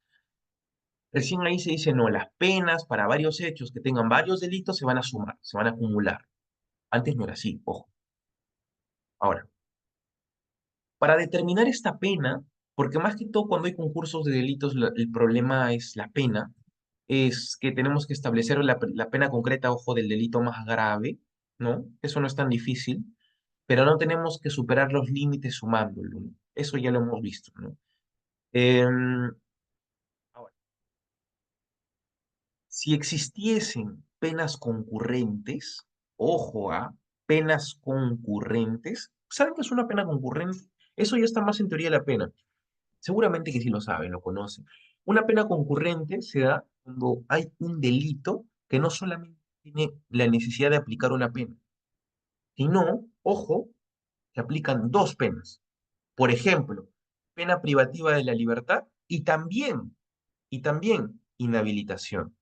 Recién ahí se dice, no, las penas para varios hechos que tengan varios delitos se van a sumar, se van a acumular. Antes no era así, ojo. Ahora, para determinar esta pena, porque más que todo cuando hay concursos de delitos, el problema es la pena, es que tenemos que establecer la pena concreta, ojo, del delito más grave, ¿no? Eso no es tan difícil, pero no tenemos que superar los límites sumándolo, ¿no? Eso ya lo hemos visto, ¿no? Ahora, si existiesen penas concurrentes, ojo penas concurrentes, ¿saben qué es una pena concurrente? Eso ya está más en teoría de la pena. Seguramente que sí lo saben, lo conocen. Una pena concurrente se da cuando hay un delito que no solamente tiene la necesidad de aplicar una pena, sino, ojo, se aplican dos penas. Por ejemplo, pena privativa de la libertad y también inhabilitación.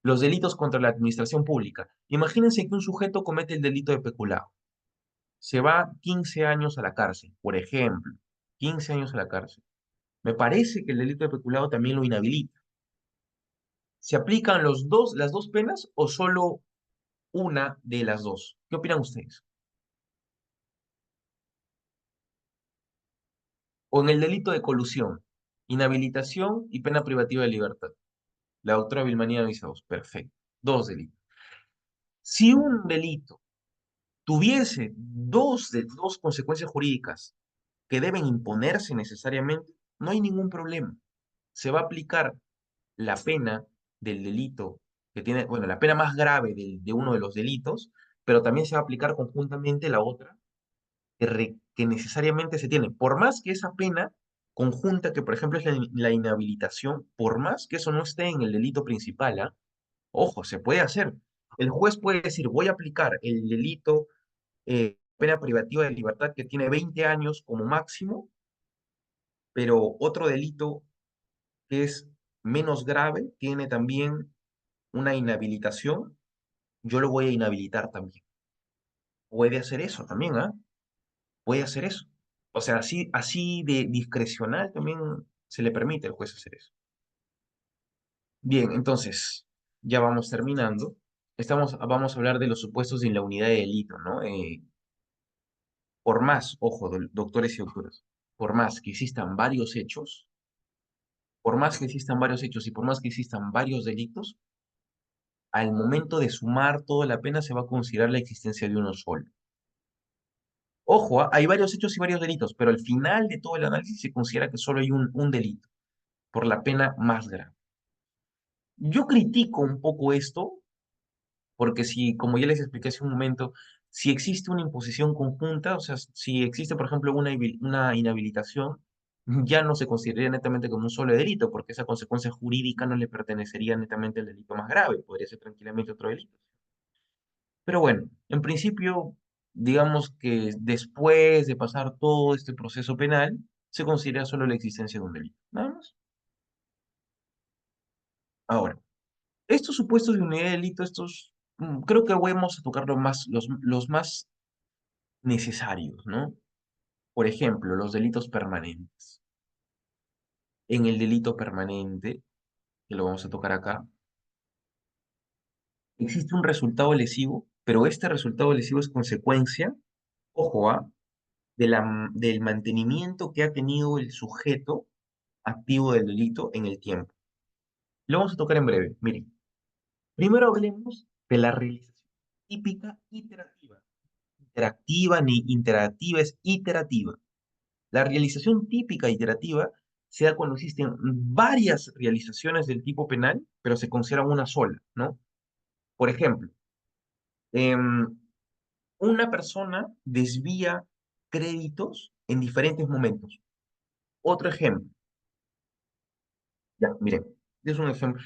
Los delitos contra la administración pública. Imagínense que un sujeto comete el delito de peculado. Se va 15 años a la cárcel, por ejemplo. 15 años a la cárcel. Me parece que el delito de peculado también lo inhabilita. ¿Se aplican las dos penas o solo una de las dos? ¿Qué opinan ustedes? O en el delito de colusión, inhabilitación y pena privativa de libertad. La doctora Vilmanía dice dos. Perfecto. Dos delitos. Si un delito tuviese dos consecuencias jurídicas que deben imponerse necesariamente, no hay ningún problema. Se va a aplicar la pena del delito que tiene, bueno, la pena más grave de uno de los delitos, pero también se va a aplicar conjuntamente la otra que necesariamente se tiene. Por más que esa pena conjunta, que por ejemplo es la inhabilitación, por más que eso no esté en el delito principal, ojo, se puede hacer. El juez puede decir, voy a aplicar el delito, pena privativa de libertad que tiene 20 años como máximo, pero otro delito que es menos grave tiene también una inhabilitación, yo lo voy a inhabilitar también. Puede hacer eso también, Puede hacer eso. O sea, así de discrecional también se le permite al juez hacer eso. Bien, entonces, ya vamos terminando. Vamos a hablar de los supuestos de la unidad de delito, ¿no? Por más, ojo, doctores y doctoras, por más que existan varios hechos, por más que existan varios hechos y por más que existan varios delitos, al momento de sumar toda la pena se va a considerar la existencia de uno solo. Ojo, hay varios hechos y varios delitos, pero al final de todo el análisis se considera que solo hay un delito por la pena más grave. Yo critico un poco esto porque si, como ya les expliqué hace un momento, si existe una imposición conjunta, o sea, si existe, por ejemplo, una inhabilitación, ya no se consideraría netamente como un solo delito, porque esa consecuencia jurídica no le pertenecería netamente al delito más grave, podría ser tranquilamente otro delito. Pero bueno, en principio, digamos que después de pasar todo este proceso penal, se considera solo la existencia de un delito. Nada más. Ahora, estos supuestos de unidad de delito, creo que vamos a tocar los más necesarios, ¿no? Por ejemplo, los delitos permanentes. En el delito permanente, que lo vamos a tocar acá, existe un resultado lesivo, pero este resultado lesivo es consecuencia, ojo, del mantenimiento que ha tenido el sujeto activo del delito en el tiempo. Lo vamos a tocar en breve. Miren, primero hablemos de la realización típica iterativa. Interactiva ni interactiva es iterativa. La realización típica iterativa se da cuando existen varias realizaciones del tipo penal, pero se considera una sola, ¿no? Por ejemplo, em, una persona desvía créditos en diferentes momentos. Otro ejemplo, ya, miren, es un ejemplo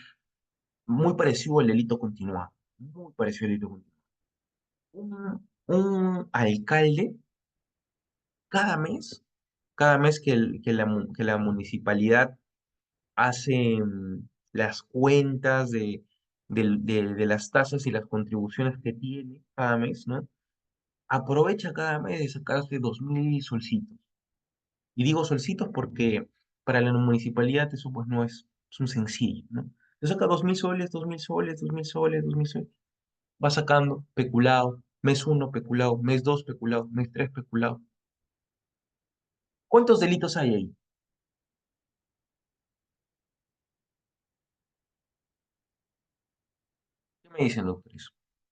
muy parecido al delito continuado, muy parecido al delito continuado. Un alcalde, cada mes, cada mes que la municipalidad hacen las cuentas de las tasas y las contribuciones que tiene cada mes, ¿no? Aprovecha cada mes de sacarse 2.000 solcitos. Y digo solcitos porque para la municipalidad eso pues no es un sencillo, ¿no? Se saca 2.000 soles, 2.000 soles, 2.000 soles, 2.000 soles. Va sacando peculado, mes uno peculado, mes dos peculado, mes tres peculado. ¿Cuántos delitos hay ahí? ¿Qué me dicen, doctores?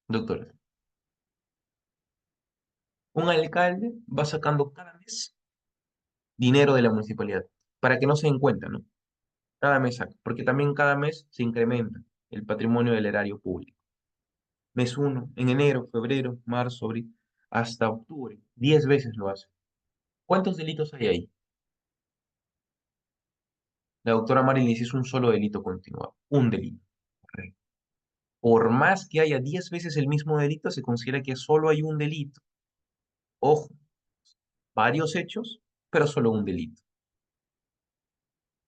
Doctores, un alcalde va sacando cada mes dinero de la municipalidad, para que no se den cuenta, ¿no? Cada mes saca, porque también cada mes se incrementa el patrimonio del erario público. Mes uno, en enero, febrero, marzo, abril, hasta octubre, 10 veces lo hace. ¿Cuántos delitos hay ahí? La doctora Marilyn dice es un solo delito continuado, un delito. Correcto. Por más que haya 10 veces el mismo delito, se considera que solo hay un delito. Ojo, varios hechos, pero solo un delito.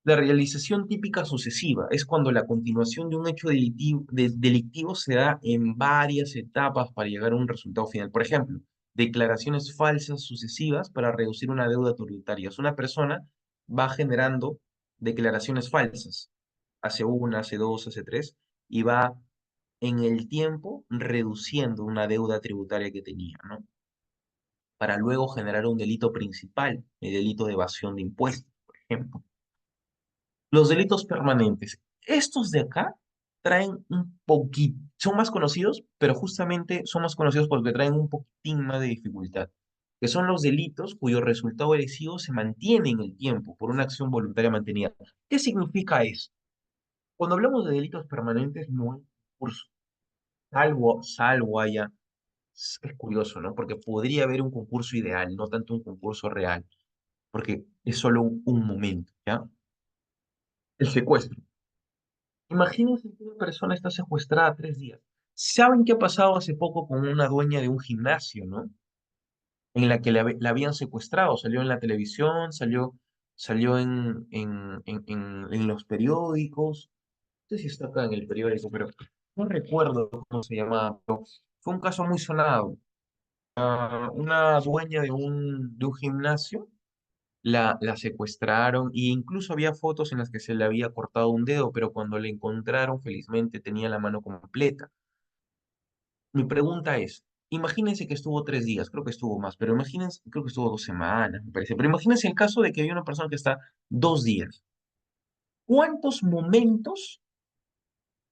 La realización típica sucesiva es cuando la continuación de un hecho delictivo se da en varias etapas para llegar a un resultado final. Por ejemplo, declaraciones falsas sucesivas para reducir una deuda tributaria. Es una persona va generando declaraciones falsas. Hace una, hace dos, hace tres, y va en el tiempo reduciendo una deuda tributaria que tenía, ¿no? Para luego generar un delito principal, el delito de evasión de impuestos, por ejemplo. Los delitos permanentes. Estos de acá traen un poquito, son más conocidos, pero justamente son más conocidos porque traen un poquitín más de dificultad, que son los delitos cuyo resultado lesivo se mantiene en el tiempo por una acción voluntaria mantenida. ¿Qué significa eso? Cuando hablamos de delitos permanentes no hay concurso, salvo haya, es curioso, ¿no? Porque podría haber un concurso ideal, no tanto un concurso real, porque es solo un momento, ¿ya? El secuestro. Imagínense que una persona está secuestrada 3 días. ¿Saben qué ha pasado hace poco con una dueña de un gimnasio, ¿no? En la que la habían secuestrado. Salió en la televisión, salió en los periódicos. No sé si está acá en el periódico, pero no recuerdo cómo se llamaba. Pero fue un caso muy sonado. Una dueña de un gimnasio la secuestraron e incluso había fotos en las que se le había cortado un dedo, pero cuando le encontraron, felizmente tenía la mano completa. Mi pregunta es, imagínense que estuvo 3 días, creo que estuvo más, pero imagínense, creo que estuvo 2 semanas, me parece, pero imagínense el caso de que hay una persona que está 2 días. ¿Cuántos momentos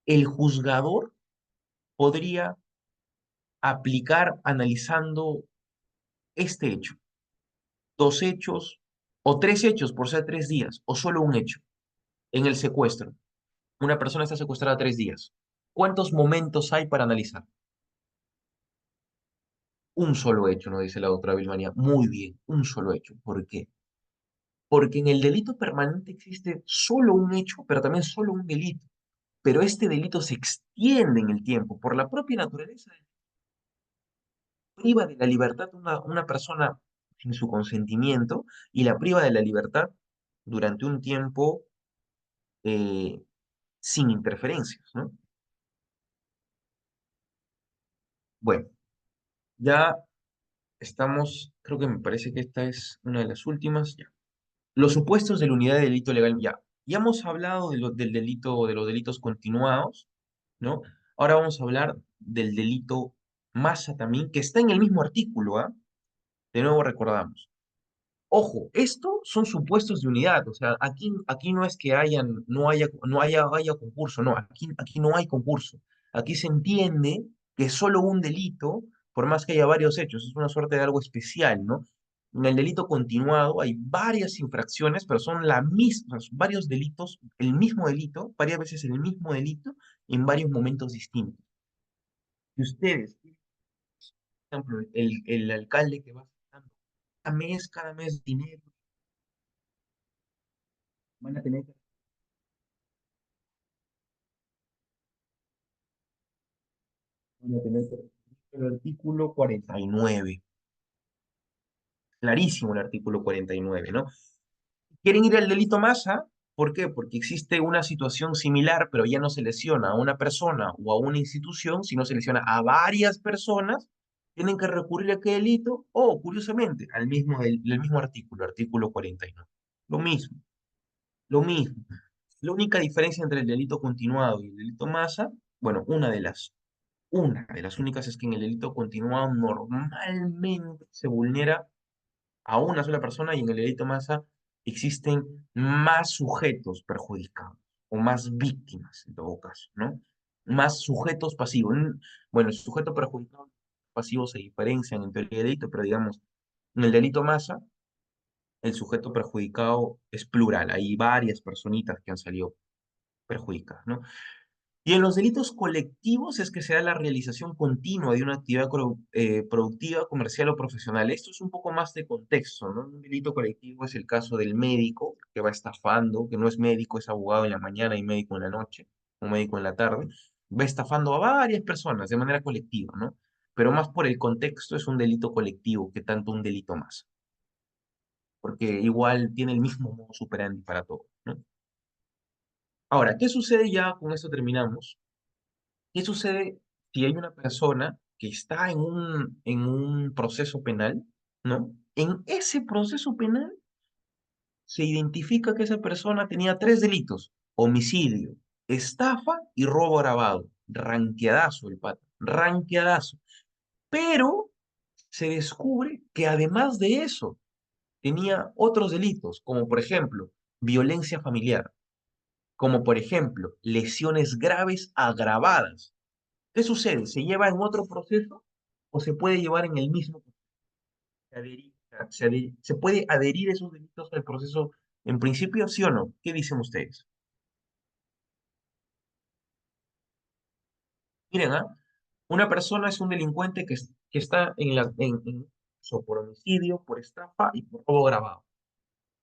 el juzgador podría aplicar analizando este hecho, dos hechos o tres hechos por ser 3 días, o solo un hecho en el secuestro? Una persona está secuestrada 3 días. ¿Cuántos momentos hay para analizar? Un solo hecho, nos dice la doctora Vilmaría. Muy bien, un solo hecho. ¿Por qué? Porque en el delito permanente existe solo un hecho, pero también solo un delito. Pero este delito se extiende en el tiempo por la propia naturaleza. Priva de la libertad una persona sin su consentimiento y la priva de la libertad durante un tiempo eh, sin interferencias, ¿no? Bueno, ya estamos, creo que me parece que esta es una de las últimas. Ya. Los supuestos de la unidad de delito legal, ya. Ya hemos hablado del delito, de los delitos continuados, ¿no? Ahora vamos a hablar del delito masa también, que está en el mismo artículo, ¿ah? De nuevo recordamos. Ojo, esto son supuestos de unidad, o sea, aquí no es que haya concurso, no, aquí no hay concurso. Aquí se entiende que solo un delito, por más que haya varios hechos, es una suerte de algo especial, ¿no? En el delito continuado hay varias infracciones, pero son la misma, varios delitos, el mismo delito, varias veces el mismo delito, en varios momentos distintos. Y ustedes, por ejemplo, el alcalde que va sacando cada mes dinero, van a tener que voy a tener que el artículo 49. Clarísimo el artículo 49, ¿no? ¿Quieren ir al delito masa? ¿Por qué? Porque existe una situación similar, pero ya no se lesiona a una persona o a una institución, sino se lesiona a varias personas. Tienen que recurrir a qué delito, o curiosamente, al mismo artículo, artículo 49. Lo mismo, lo mismo. La única diferencia entre el delito continuado y el delito masa, bueno, una de las únicas es que en el delito continuado normalmente se vulnera a una sola persona y en el delito masa existen más sujetos perjudicados o más víctimas en todo caso, ¿no? Más sujetos pasivos. Bueno, el sujeto perjudicado y pasivo se diferencian en teoría de delito, pero digamos, en el delito masa, el sujeto perjudicado es plural. Hay varias personitas que han salido perjudicadas, ¿no? Y en los delitos colectivos es que se da la realización continua de una actividad productiva, comercial o profesional. Esto es un poco más de contexto, ¿no? Un delito colectivo es el caso del médico que va estafando, que no es médico, es abogado en la mañana y médico en la noche, o médico en la tarde, va estafando a varias personas de manera colectiva, ¿no? Pero más por el contexto es un delito colectivo que tanto un delito más, porque igual tiene el mismo modo operandi para todo, ¿no? Ahora, ¿qué sucede ya? Con esto terminamos. ¿Qué sucede si hay una persona que está en un proceso penal, ¿no? En ese proceso penal se identifica que esa persona tenía tres delitos: homicidio, estafa y robo agravado. Ranqueadazo el pata, ranqueadazo. Pero se descubre que además de eso tenía otros delitos, como por ejemplo violencia familiar, como por ejemplo lesiones graves agravadas. ¿Qué sucede? ¿Se lleva en otro proceso o se puede llevar en el mismo proceso? ¿Se puede adherir esos delitos al proceso en principio, sí o no? ¿Qué dicen ustedes? Miren, ¿ah? Una persona es un delincuente que está por homicidio, por estafa y por robo agravado.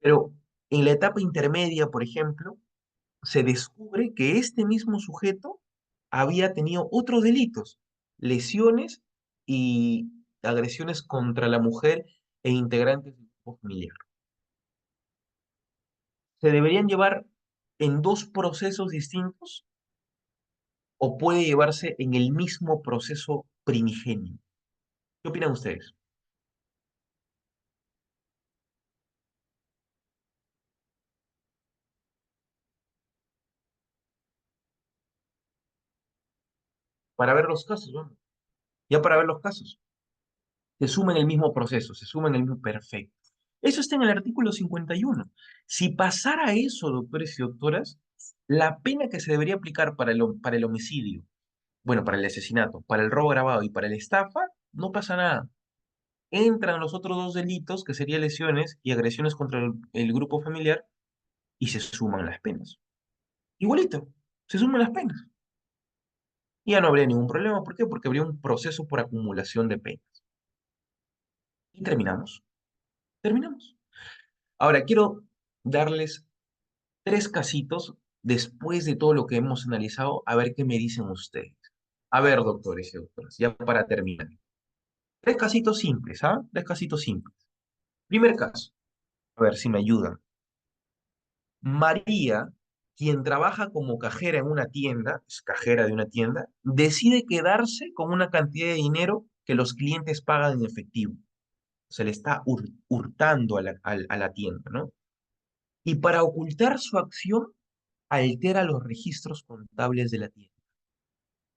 Pero en la etapa intermedia, por ejemplo, se descubre que este mismo sujeto había tenido otros delitos: lesiones y agresiones contra la mujer e integrantes del grupo familiar. ¿Se deberían llevar en dos procesos distintos o puede llevarse en el mismo proceso primigenio? ¿Qué opinan ustedes? Para ver los casos, vamos. Ya para ver los casos. Se suma en el mismo proceso, se suma en el mismo perfecto. Eso está en el artículo 51. Si pasara eso, doctores y doctoras, la pena que se debería aplicar para el homicidio Bueno, para el asesinato, para el robo agravado y para el estafa, no pasa nada. Entran los otros dos delitos, que serían lesiones y agresiones contra el grupo familiar, y se suman las penas. Igualito, se suman las penas. Y ya no habría ningún problema. ¿Por qué? Porque habría un proceso por acumulación de penas. Y terminamos. Terminamos. Ahora, quiero darles tres casitos después de todo lo que hemos analizado, a ver qué me dicen ustedes. A ver, doctores y doctoras, ya para terminar. Tres casitos simples, ¿ah? Tres casitos simples. Primer caso, a ver si me ayudan. María, quien trabaja como cajera en una tienda, es cajera de una tienda, decide quedarse con una cantidad de dinero que los clientes pagan en efectivo. Se le está hurtando a la tienda, ¿no? Y para ocultar su acción, altera los registros contables de la tienda.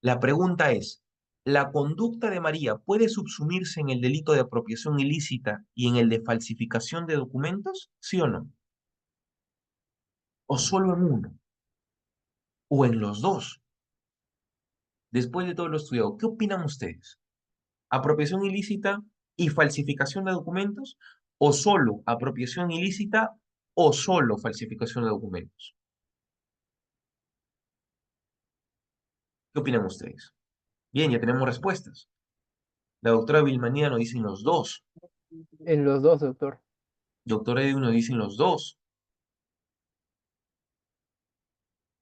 La pregunta es, ¿la conducta de María puede subsumirse en el delito de apropiación ilícita y en el de falsificación de documentos? ¿Sí o no? ¿O solo en uno? ¿O en los dos? Después de todo lo estudiado, ¿qué opinan ustedes? ¿Apropiación ilícita y falsificación de documentos? ¿O solo apropiación ilícita o solo falsificación de documentos? ¿Qué opinan ustedes? Bien, ya tenemos respuestas. La doctora Vilmanía nos dice los dos. En los dos, doctor. Doctor Edu nos dice los dos.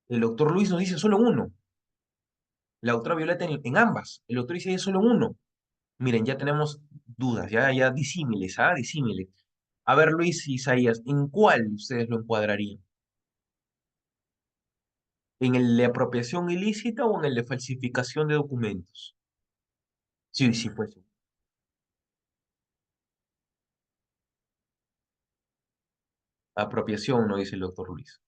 El doctor Luis nos dice solo uno. La doctora Violeta en ambas. El doctor dice solo uno. Miren, ya tenemos dudas, ya disímiles, ¿ah? Disímiles. A ver, Luis y Isaías, ¿en cuál ustedes lo encuadrarían? ¿En el de apropiación ilícita o en el de falsificación de documentos? Sí, sí, pues. Apropiación, no dice el doctor Luis.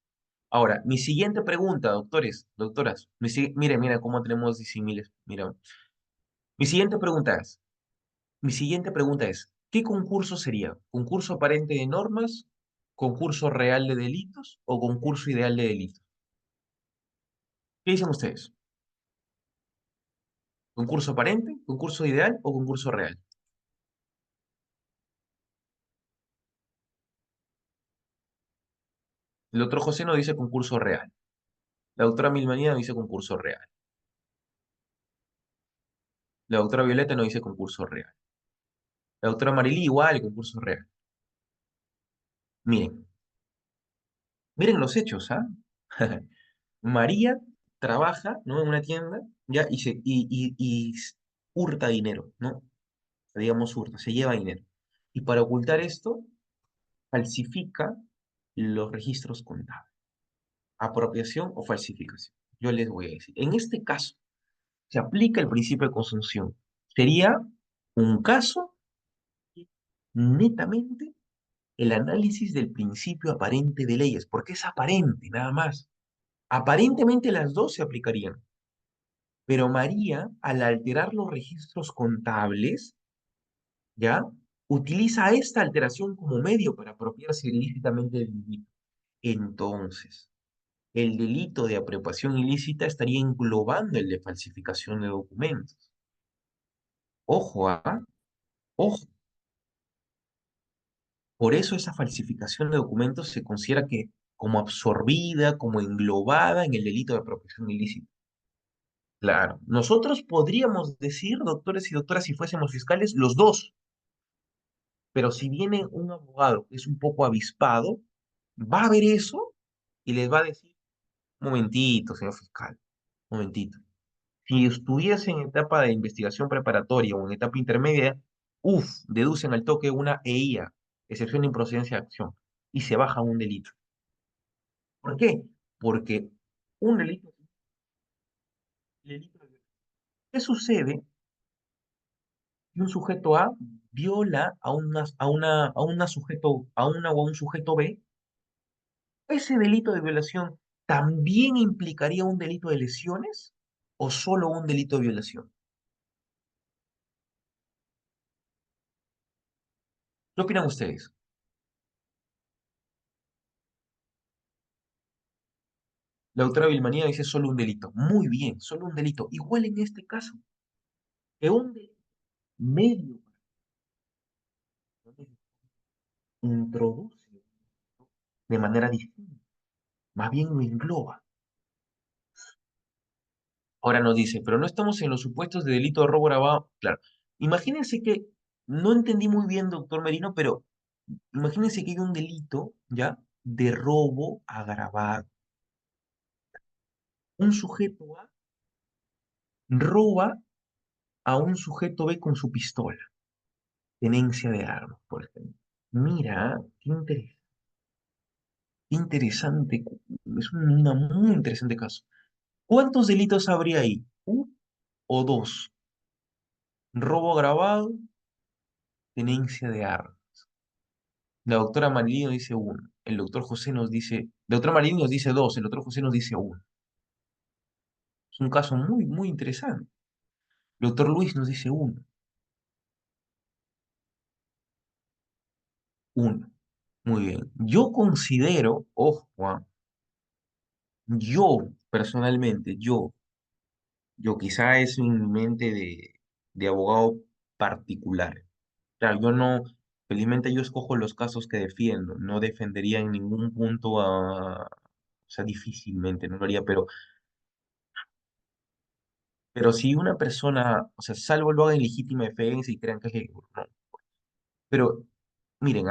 Ahora, mi siguiente pregunta, doctores, doctoras, miren, mira cómo tenemos disímiles. Mira, mi siguiente pregunta es, mi siguiente pregunta es, ¿qué concurso sería? ¿Concurso aparente de normas? ¿Concurso real de delitos? ¿O concurso ideal de delitos? ¿Qué dicen ustedes? ¿Concurso aparente? ¿Concurso ideal o concurso real? El doctor José nos dice concurso real. La doctora Milmanía nos dice concurso real. La doctora Violeta nos dice concurso real. La doctora Marilí igual, concurso real. Miren, miren los hechos, ¿ah? María trabaja, ¿no? En una tienda, ya, y hurta dinero, ¿no? Digamos hurta, se lleva dinero. Y para ocultar esto, falsifica los registros contables. Apropiación o falsificación. Yo les voy a decir. En este caso, se aplica el principio de consunción. Sería un caso netamente el análisis del principio aparente de leyes, porque es aparente, nada más. Aparentemente las dos se aplicarían, pero María, al alterar los registros contables, ¿ya? Utiliza esta alteración como medio para apropiarse ilícitamente del delito. Entonces, el delito de apropiación ilícita estaría englobando el de falsificación de documentos. Ojo, ¿ah? Ojo. Por eso esa falsificación de documentos se considera que como absorbida, como englobada en el delito de apropiación ilícita. Claro, nosotros podríamos decir, doctores y doctoras, si fuésemos fiscales, los dos, pero si viene un abogado que es un poco avispado, va a ver eso y les va a decir, momentito, señor fiscal, momentito. Si estuviese en etapa de investigación preparatoria o en etapa intermedia, deducen al toque una EIA, excepción de improcedencia de acción, y se baja un delito. ¿Por qué? Porque un delito, delito de- ¿qué sucede si un sujeto A viola a una sujeto, a una o a un sujeto B? ¿Ese delito de violación también implicaría un delito de lesiones o solo un delito de violación? ¿Qué opinan ustedes? La doctora Vilmanía dice solo un delito. Muy bien, solo un delito. Igual en este caso, que un delito medio introduce de manera distinta, más bien lo engloba. Ahora nos dice, pero no estamos en los supuestos de delito de robo agravado. Claro, imagínense que, no entendí muy bien, doctor Merino, pero imagínense que hay un delito, ¿ya? De robo agravado. Un sujeto A roba a un sujeto B con su pistola. Tenencia de armas, por ejemplo. Mira, qué interesante. Es una muy interesante caso. ¿Cuántos delitos habría ahí? ¿Uno o dos? Robo agravado, tenencia de armas. La doctora Marilyn nos dice uno. El doctor José nos dice, la doctora Marilyn nos dice dos, el doctor José nos dice uno. Es un caso muy, muy interesante. El doctor Luis nos dice uno. Uno. Muy bien. Yo considero, ojo, yo personalmente, yo quizá es en mi mente de abogado particular. Claro, yo no, felizmente yo escojo los casos que defiendo, no defendería en ningún punto o sea, difícilmente, no lo haría, pero si una persona, o sea, salvo lo haga en legítima defensa y crean que es no. Pero miren,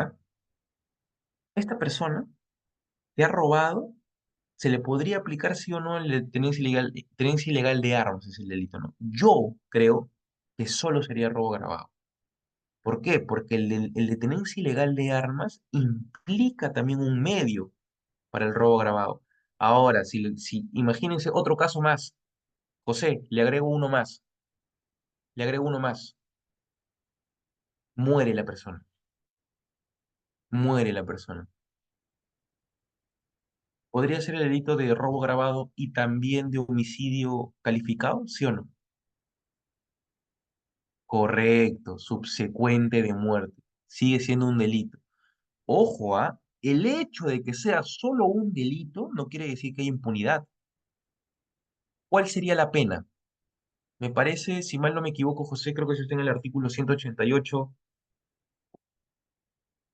esta persona que ha robado, se le podría aplicar sí o no el de tenencia ilegal de armas, es el delito, ¿no? Yo creo que solo sería robo agravado. ¿Por qué? Porque el de tenencia ilegal de armas implica también un medio para el robo agravado. Ahora, si imagínense otro caso más, José, le agrego uno más, muere la persona, muere la persona. ¿Podría ser el delito de robo agravado y también de homicidio calificado? ¿Sí o no? Correcto, subsecuente de muerte. Sigue siendo un delito. Ojo, el hecho de que sea solo un delito no quiere decir que haya impunidad. ¿Cuál sería la pena? Me parece, si mal no me equivoco, José, creo que eso está en el artículo 188,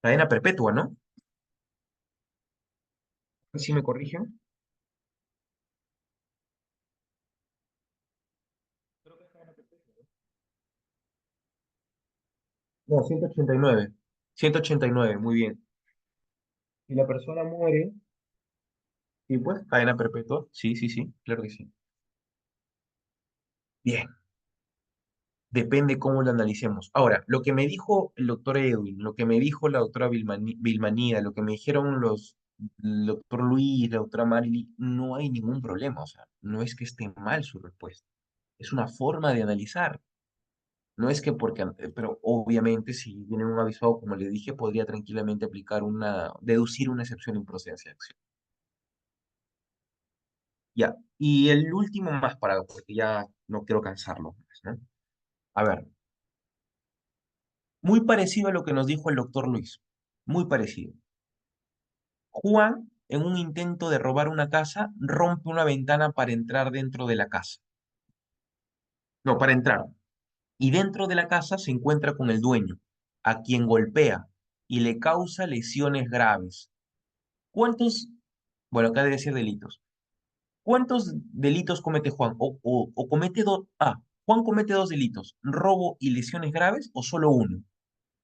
cadena perpetua, ¿no? Si me corrigen. Creo que es cadena perpetua, ¿no? No, 189. 189, muy bien. Si la persona muere, y pues, cadena perpetua. Sí, sí, sí, claro que sí. Bien, depende cómo lo analicemos. Ahora, lo que me dijo el doctor Edwin, lo que me dijo la doctora Vilmanía, lo que me dijeron el doctor Luis, la doctora Marily, no hay ningún problema. O sea, no es que esté mal su respuesta. Es una forma de analizar. No es que porque, pero obviamente si viene un avisado, como le dije, podría tranquilamente deducir una excepción de improcedencia de acción. Ya, y el último más porque ya no quiero cansarlo más, ¿no? A ver, muy parecido a lo que nos dijo el doctor Luis, muy parecido. Juan, en un intento de robar una casa, rompe una ventana para entrar dentro de la casa. No, para entrar. Y dentro de la casa se encuentra con el dueño, a quien golpea y le causa lesiones graves. ¿Cuántos, bueno, acá debe decir delitos? ¿Cuántos delitos comete Juan? O comete dos, Juan comete dos delitos, robo y lesiones graves, o solo uno.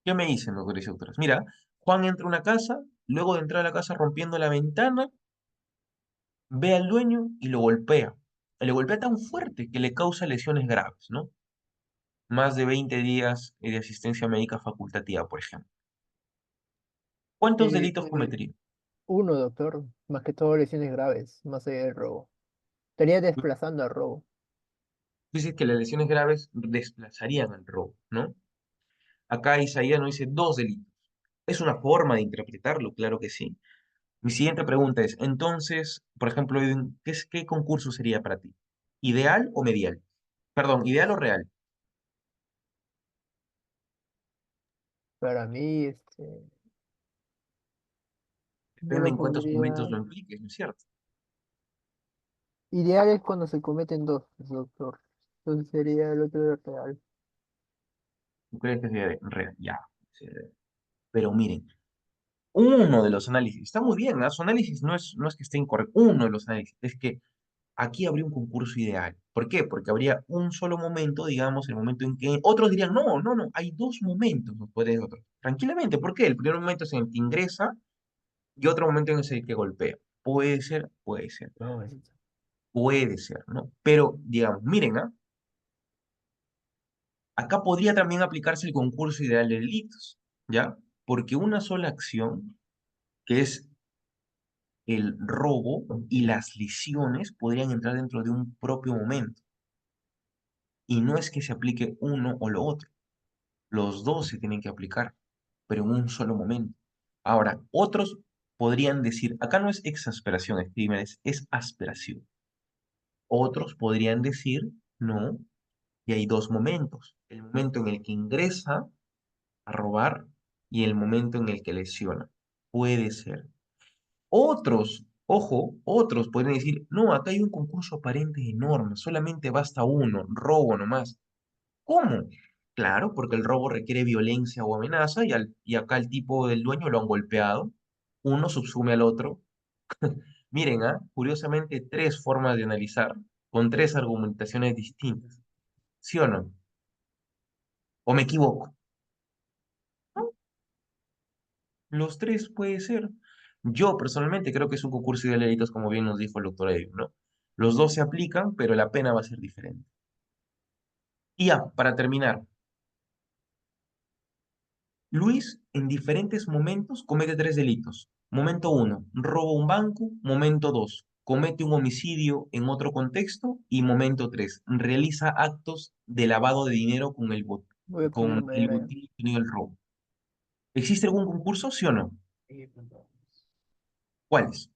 ¿Qué me dicen, doctores y doctoras? Mira, Juan entra a una casa, luego de entrar a la casa rompiendo la ventana, ve al dueño y lo golpea. Le golpea tan fuerte que le causa lesiones graves, ¿no? Más de 20 días de asistencia médica facultativa, por ejemplo. ¿Cuántos Eh, delitos cometería? Uno, doctor, más que todo lesiones graves, más allá del robo. Estaría Tú desplazando al robo. dices que las lesiones graves desplazarían al robo, ¿no? Acá Isaías nos dice dos delitos. Es una forma de interpretarlo, claro que sí. Mi siguiente pregunta es, entonces, por ejemplo, Edwin, ¿qué concurso sería para ti? ¿Ideal o medial? Perdón, ¿ideal o real? Para mí, yo Depende lo en cuántos momentos pondría, lo impliques, ¿no es cierto? ideal es cuando se cometen dos, doctor. Entonces sería el otro real. ¿Tú crees que sea real? Ya. Sí. Pero miren, uno de los análisis, está muy bien, ¿ah? Su análisis no es que esté incorrecto, uno de los análisis es que aquí habría un concurso ideal. ¿Por qué? Porque habría un solo momento, digamos, el momento en que otros dirían, no, no, no, hay dos momentos, no puede otro. Tranquilamente, ¿por qué? El primer momento es en el que ingresa y otro momento en el que golpea. Puede ser, puede ser, ¿no? Pero, digamos, miren, ¿ah? Acá podría también aplicarse el concurso ideal de delitos, ¿ya? Porque una sola acción, que es el robo y las lesiones, podrían entrar dentro de un propio momento. Y no es que se aplique uno o lo otro. Los dos se tienen que aplicar, pero en un solo momento. Ahora, otros podrían decir, acá no es exasperación, es asperación. Otros podrían decir, no, y hay dos momentos. El momento en el que ingresa a robar y el momento en el que lesiona. Puede ser. Otros, ojo, otros pueden decir, no, acá hay un concurso aparente enorme, solamente basta uno, robo nomás. ¿Cómo? Claro, porque el robo requiere violencia o amenaza y acá el tipo del dueño lo han golpeado. Uno subsume al otro. Miren, curiosamente, tres formas de analizar con tres argumentaciones distintas. ¿Sí o no? ¿O me equivoco? ¿No? Los tres puede ser. Yo personalmente creo que es un concurso de delitos, como bien nos dijo el doctor Edwin, ¿no? Los dos se aplican, pero la pena va a ser diferente. Y ya, para terminar, Luis en diferentes momentos comete tres delitos. Momento uno, roba un banco. Momento dos, comete un homicidio en otro contexto. Y momento tres, realiza actos de lavado de dinero Voy a con cubrir el madera. botín obtenido del robo. ¿Existe algún concurso, sí o no? ¿Cuáles?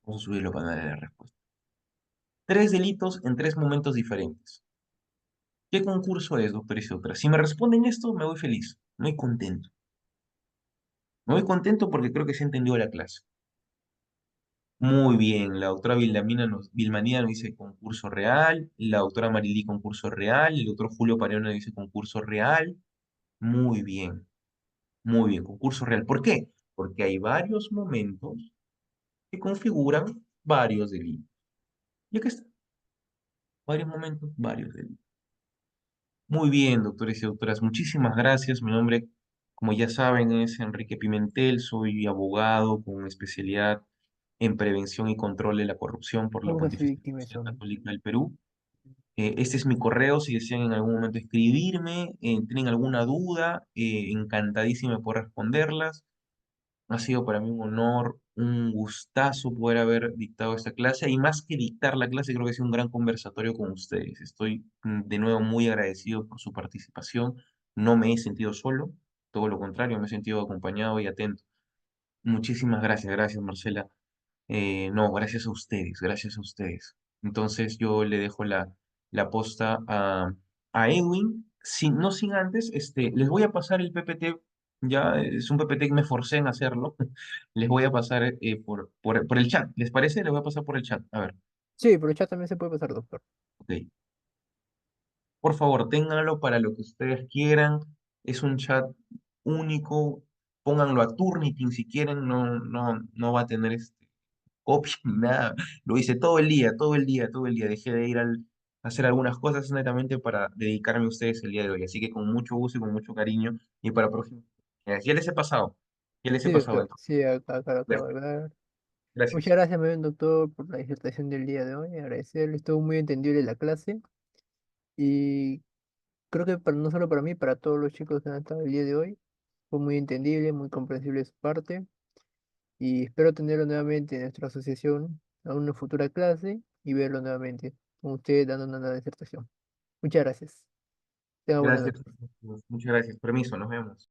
Vamos a subirlo para darle la respuesta. Tres delitos en tres momentos diferentes. ¿Qué concurso es, doctor y doctora? Si me responden esto, me voy feliz, muy contento. Me voy contento porque creo que se entendió la clase. Muy bien, la doctora Vilmanina nos dice concurso real, la doctora Marilí concurso real, el doctor Julio Pareón nos dice concurso real. Muy bien, concurso real. ¿Por qué? Porque hay varios momentos que configuran varios delitos. Y aquí está, varios momentos, varios delitos. Muy bien, doctores y doctoras, muchísimas gracias. Mi nombre, como ya saben, es Enrique Pimentel, soy abogado con especialidad en prevención y control de la corrupción por la Nunca soy Pontificia víctima de Universidad eso. Católica del Perú. Este es mi correo, si desean en algún momento escribirme, tienen alguna duda, encantadísimo de poder responderlas. Ha sido para mí un honor, un gustazo poder haber dictado esta clase y más que dictar la clase, creo que ha sido un gran conversatorio con ustedes. Estoy de nuevo muy agradecido por su participación. No me he sentido solo, todo lo contrario, me he sentido acompañado y atento. Muchísimas gracias, gracias Marcela. No, gracias a ustedes, gracias a ustedes. Entonces yo le dejo la posta a Edwin, no sin antes, les voy a pasar el PPT, ya es un PPT que me forcé en hacerlo, les voy a pasar por el chat, ¿les parece? Les voy a pasar por el chat, a ver, Sí, pero el chat también se puede pasar, doctor. ok. Por favor, ténganlo para lo que ustedes quieran, es un chat único, pónganlo a Turnitin si quieren, no va a tener copia ni nada. Lo hice todo el día, todo el día, todo el día. Dejé de ir a hacer algunas cosas netamente para dedicarme a ustedes el día de hoy. Así que con mucho gusto y con mucho cariño y para próximo. Ya les he pasado. Ya les he Sí, pasado. doctor. Entonces, Sí, acá lo acabo bueno, de ver. Muchas gracias. gracias, muy bien, doctor, por la disertación del día de hoy. Agradecerle, estuvo muy entendible la clase. Y creo que no solo para mí, para todos los chicos que han estado el día de hoy, fue muy entendible, muy comprensible de su parte. Y espero tenerlo nuevamente en nuestra asociación a una futura clase y verlo nuevamente con usted dando una nueva disertación. Muchas gracias. Tenga buenas Gracias. noches. Muchas gracias. Permiso, nos vemos.